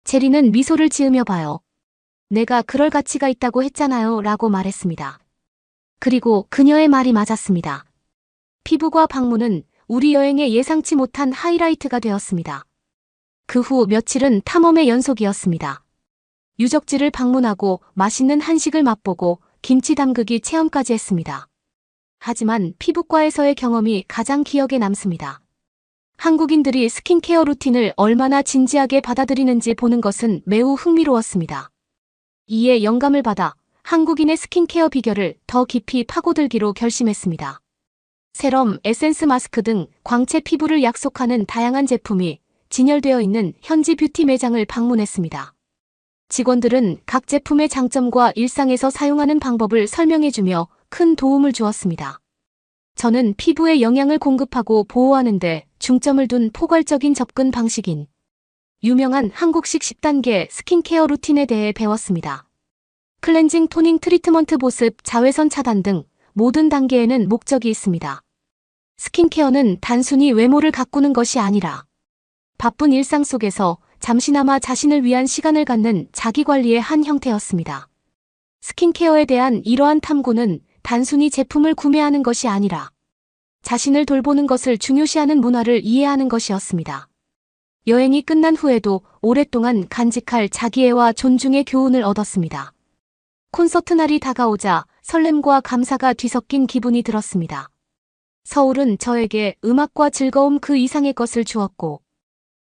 제리는 미소를 지으며 봐요. 내가 그럴 가치가 있다고 했잖아요 라고 말했습니다. 그리고 그녀의 말이 맞았습니다. 피부과 방문은 우리 여행의 예상치 못한 하이라이트가 되었습니다. 그 후 며칠은 탐험의 연속이었습니다. 유적지를 방문하고 맛있는 한식을 맛보고 김치 담그기 체험까지 했습니다. 하지만 피부과에서의 경험이 가장 기억에 남습니다. 한국인들이 스킨케어 루틴을 얼마나 진지하게 받아들이는지 보는 것은 매우 흥미로웠습니다. 이에 영감을 받아 한국인의 스킨케어 비결을 더 깊이 파고들기로 결심했습니다. 세럼, 에센스 마스크 등 광채 피부를 약속하는 다양한 제품이 진열되어 있는 현지 뷰티 매장을 방문했습니다. 직원들은 각 제품의 장점과 일상에서 사용하는 방법을 설명해주며 큰 도움을 주었습니다. 저는 피부에 영양을 공급하고 보호하는데 중점을 둔 포괄적인 접근 방식인 유명한 한국식 10단계 스킨케어 루틴에 대해 배웠습니다. 클렌징, 토닝, 트리트먼트, 보습, 자외선 차단 등 모든 단계에는 목적이 있습니다. 스킨케어는 단순히 외모를 가꾸는 것이 아니라 바쁜 일상 속에서 잠시나마 자신을 위한 시간을 갖는 자기관리의 한 형태였습니다. 스킨케어에 대한 이러한 탐구는 단순히 제품을 구매하는 것이 아니라 자신을 돌보는 것을 중요시하는 문화를 이해하는 것이었습니다. 여행이 끝난 후에도 오랫동안 간직할 자기애와 존중의 교훈을 얻었습니다. 콘서트 날이 다가오자 설렘과 감사가 뒤섞인 기분이 들었습니다. 서울은 저에게 음악과 즐거움 그 이상의 것을 주었고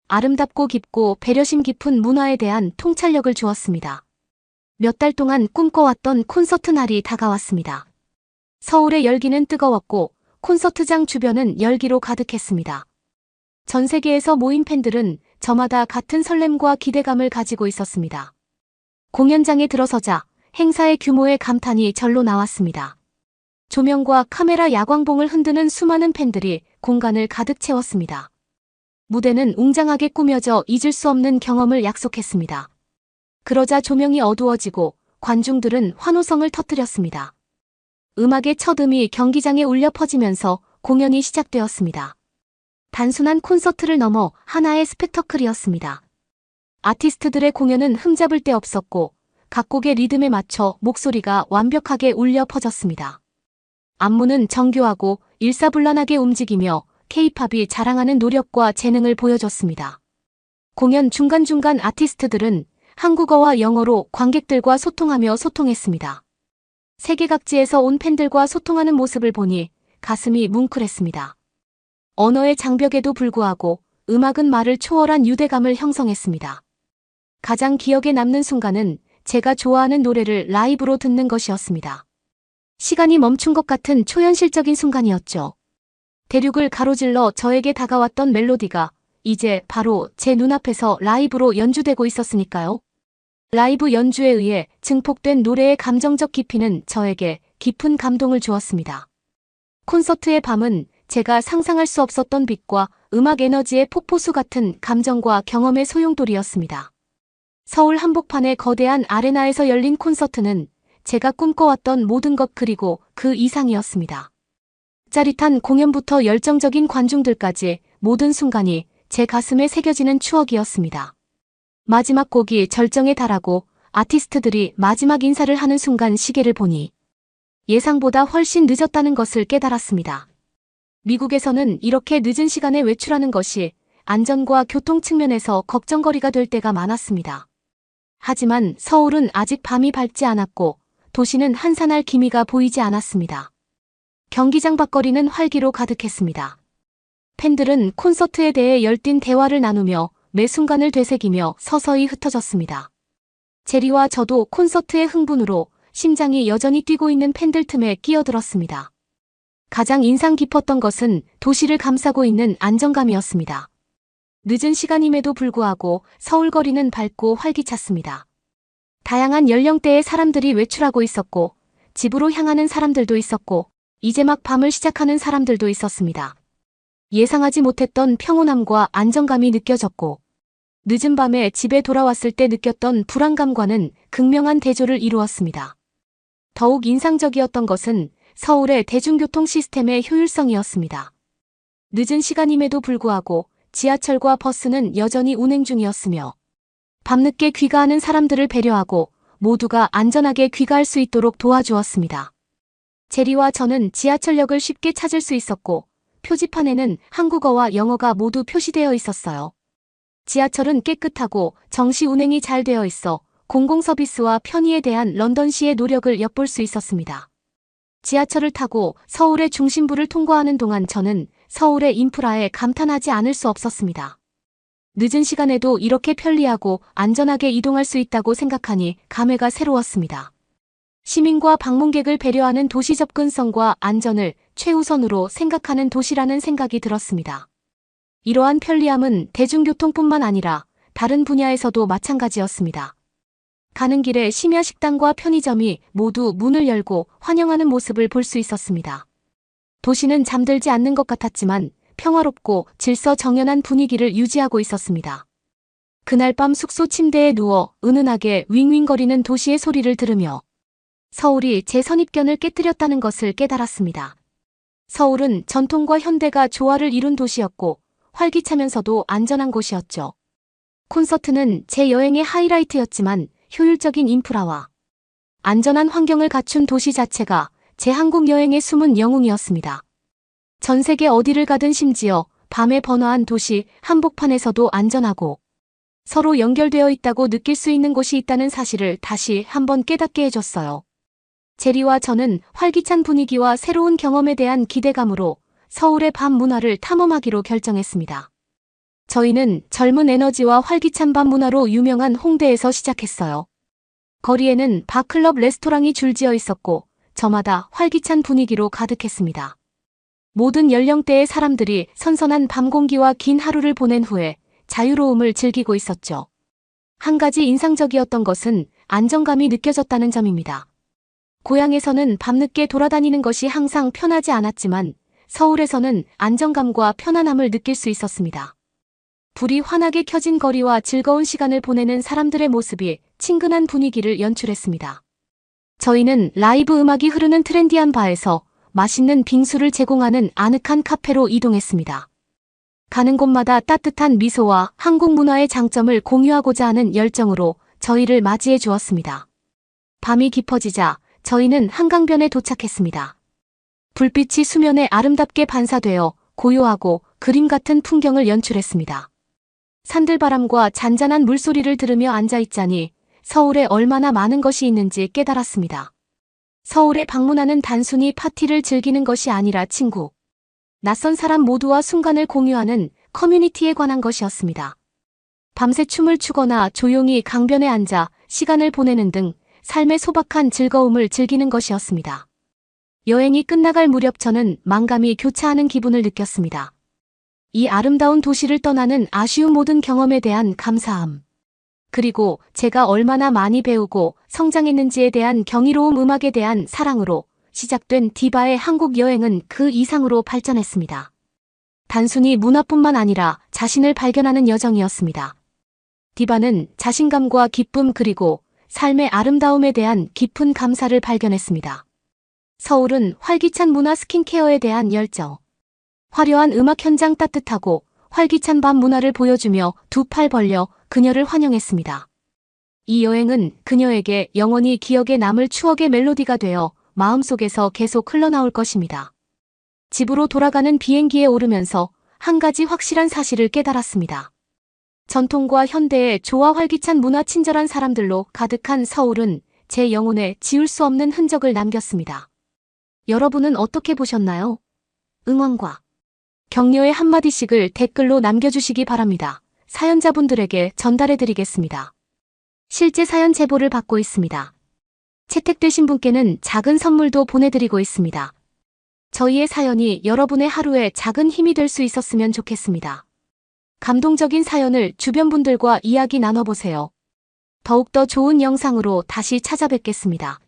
아름답고 깊고 배려심 깊은 문화에 대한 통찰력을 주었습니다. 몇 달 동안 꿈꿔왔던 콘서트 날이 다가왔습니다. 서울의 열기는 뜨거웠고 콘서트장 주변은 열기로 가득했습니다. 전 세계에서 모인 팬들은 저마다 같은 설렘과 기대감을 가지고 있었습니다. 공연장에 들어서자 행사의 규모에 감탄이 절로 나왔습니다. 조명과 카메라, 야광봉을 흔드는 수많은 팬들이 공간을 가득 채웠습니다. 무대는 웅장하게 꾸며져 잊을 수 없는 경험을 약속했습니다. 그러자 조명이 어두워지고 관중들은 환호성을 터뜨렸습니다. 음악의 첫 음이 경기장에 울려 퍼지면서 공연이 시작되었습니다. 단순한 콘서트를 넘어 하나의 스펙터클이었습니다. 아티스트들의 공연은 흠잡을 데 없었고 각 곡의 리듬에 맞춰 목소리가 완벽하게 울려 퍼졌습니다. 안무는 정교하고 일사불란하게 움직이며 K-팝이 자랑하는 노력과 재능을 보여줬습니다. 공연 중간중간 아티스트들은 한국어와 영어로 관객들과 소통했습니다. 세계 각지에서 온 팬들과 소통하는 모습을 보니 가슴이 뭉클했습니다. 언어의 장벽에도 불구하고 음악은 말을 초월한 유대감을 형성했습니다. 가장 기억에 남는 순간은 제가 좋아하는 노래를 라이브로 듣는 것이었습니다. 시간이 멈춘 것 같은 초현실적인 순간이었죠. 대륙을 가로질러 저에게 다가왔던 멜로디가 이제 바로 제 눈앞에서 라이브로 연주되고 있었으니까요. 라이브 연주에 의해 증폭된 노래의 감정적 깊이는 저에게 깊은 감동을 주었습니다. 콘서트의 밤은 제가 상상할 수 없었던 빛과 음악 에너지의 폭포수 같은 감정과 경험의 소용돌이였습니다. 서울 한복판의 거대한 아레나에서 열린 콘서트는 제가 꿈꿔왔던 모든 것 그리고 그 이상이었습니다. 짜릿한 공연부터 열정적인 관중들까지 모든 순간이 제 가슴에 새겨지는 추억이었습니다. 마지막 곡이 절정에 달하고 아티스트들이 마지막 인사를 하는 순간 시계를 보니 예상보다 훨씬 늦었다는 것을 깨달았습니다. 미국에서는 이렇게 늦은 시간에 외출하는 것이 안전과 교통 측면에서 걱정거리가 될 때가 많았습니다. 하지만 서울은 아직 밤이 밝지 않았고 도시는 한산할 기미가 보이지 않았습니다. 경기장 밖거리는 활기로 가득했습니다. 팬들은 콘서트에 대해 열띤 대화를 나누며 매 순간을 되새기며 서서히 흩어졌습니다. 제리와 저도 콘서트의 흥분으로 심장이 여전히 뛰고 있는 팬들 틈에 끼어들었습니다. 가장 인상 깊었던 것은 도시를 감싸고 있는 안정감이었습니다. 늦은 시간임에도 불구하고 서울 거리는 밝고 활기찼습니다. 다양한 연령대의 사람들이 외출하고 있었고 집으로 향하는 사람들도 있었고 이제 막 밤을 시작하는 사람들도 있었습니다. 예상하지 못했던 평온함과 안정감이 느껴졌고 늦은 밤에 집에 돌아왔을 때 느꼈던 불안감과는 극명한 대조를 이루었습니다. 더욱 인상적이었던 것은 서울의 대중교통 시스템의 효율성이었습니다. 늦은 시간임에도 불구하고 지하철과 버스는 여전히 운행 중이었으며 밤늦게 귀가하는 사람들을 배려하고 모두가 안전하게 귀가할 수 있도록 도와주었습니다. 제리와 저는 지하철역을 쉽게 찾을 수 있었고 표지판에는 한국어와 영어가 모두 표시되어 있었어요. 지하철은 깨끗하고 정시 운행이 잘 되어 있어 공공서비스와 편의에 대한 런던시의 노력을 엿볼 수 있었습니다. 지하철을 타고 서울의 중심부를 통과하는 동안 저는 서울의 인프라에 감탄하지 않을 수 없었습니다. 늦은 시간에도 이렇게 편리하고 안전하게 이동할 수 있다고 생각하니 감회가 새로웠습니다. 시민과 방문객을 배려하는 도시 접근성과 안전을 최우선으로 생각하는 도시라는 생각이 들었습니다. 이러한 편리함은 대중교통뿐만 아니라 다른 분야에서도 마찬가지였습니다. 가는 길에 심야 식당과 편의점이 모두 문을 열고 환영하는 모습을 볼 수 있었습니다. 도시는 잠들지 않는 것 같았지만 평화롭고 질서 정연한 분위기를 유지하고 있었습니다. 그날 밤 숙소 침대에 누워 은은하게 윙윙거리는 도시의 소리를 들으며 서울이 제 선입견을 깨뜨렸다는 것을 깨달았습니다. 서울은 전통과 현대가 조화를 이룬 도시였고 활기차면서도 안전한 곳이었죠. 콘서트는 제 여행의 하이라이트였지만 효율적인 인프라와 안전한 환경을 갖춘 도시 자체가 제 한국 여행의 숨은 영웅이었습니다. 전 세계 어디를 가든 심지어 밤에 번화한 도시 한복판에서도 안전하고 서로 연결되어 있다고 느낄 수 있는 곳이 있다는 사실을 다시 한번 깨닫게 해줬어요. 제리와 저는 활기찬 분위기와 새로운 경험에 대한 기대감으로 서울의 밤 문화를 탐험하기로 결정했습니다. 저희는 젊은 에너지와 활기찬 밤 문화로 유명한 홍대에서 시작했어요. 거리에는 바클럽 레스토랑이 줄지어 있었고 저마다 활기찬 분위기로 가득했습니다. 모든 연령대의 사람들이 선선한 밤 공기와 긴 하루를 보낸 후에 자유로움을 즐기고 있었죠. 한 가지 인상적이었던 것은 안정감이 느껴졌다는 점입니다. 고향에서는 밤늦게 돌아다니는 것이 항상 편하지 않았지만 서울에서는 안정감과 편안함을 느낄 수 있었습니다. 불이 환하게 켜진 거리와 즐거운 시간을 보내는 사람들의 모습이 친근한 분위기를 연출했습니다. 저희는 라이브 음악이 흐르는 트렌디한 바에서 맛있는 빙수를 제공하는 아늑한 카페로 이동했습니다. 가는 곳마다 따뜻한 미소와 한국 문화의 장점을 공유하고자 하는 열정으로 저희를 맞이해 주었습니다. 밤이 깊어지자 저희는 한강변에 도착했습니다. 불빛이 수면에 아름답게 반사되어 고요하고 그림 같은 풍경을 연출했습니다. 산들바람과 잔잔한 물소리를 들으며 앉아있자니 서울에 얼마나 많은 것이 있는지 깨달았습니다. 서울에 방문하는 단순히 파티를 즐기는 것이 아니라 친구, 낯선 사람 모두와 순간을 공유하는 커뮤니티에 관한 것이었습니다. 밤새 춤을 추거나 조용히 강변에 앉아 시간을 보내는 등 삶의 소박한 즐거움을 즐기는 것이었습니다. 여행이 끝나갈 무렵 저는 만감이 교차하는 기분을 느꼈습니다. 이 아름다운 도시를 떠나는 아쉬운 모든 경험에 대한 감사함. 그리고 제가 얼마나 많이 배우고 성장했는지에 대한 경이로움, 음악에 대한 사랑으로 시작된 디바의 한국 여행은 그 이상으로 발전했습니다. 단순히 문화뿐만 아니라 자신을 발견하는 여정이었습니다. 디바는 자신감과 기쁨 그리고 삶의 아름다움에 대한 깊은 감사를 발견했습니다. 서울은 활기찬 문화, 스킨케어에 대한 열정, 화려한 음악 현장, 따뜻하고 활기찬 밤 문화를 보여주며 두 팔 벌려 그녀를 환영했습니다. 이 여행은 그녀에게 영원히 기억에 남을 추억의 멜로디가 되어 마음속에서 계속 흘러나올 것입니다. 집으로 돌아가는 비행기에 오르면서 한 가지 확실한 사실을 깨달았습니다. 전통과 현대의 조화, 활기찬 문화, 친절한 사람들로 가득한 서울은 제 영혼에 지울 수 없는 흔적을 남겼습니다. 여러분은 어떻게 보셨나요? 응원과 격려의 한마디씩을 댓글로 남겨주시기 바랍니다. 사연자분들에게 전달해드리겠습니다. 실제 사연 제보를 받고 있습니다. 채택되신 분께는 작은 선물도 보내드리고 있습니다. 저희의 사연이 여러분의 하루에 작은 힘이 될 수 있었으면 좋겠습니다. 감동적인 사연을 주변 분들과 이야기 나눠보세요. 더욱더 좋은 영상으로 다시 찾아뵙겠습니다.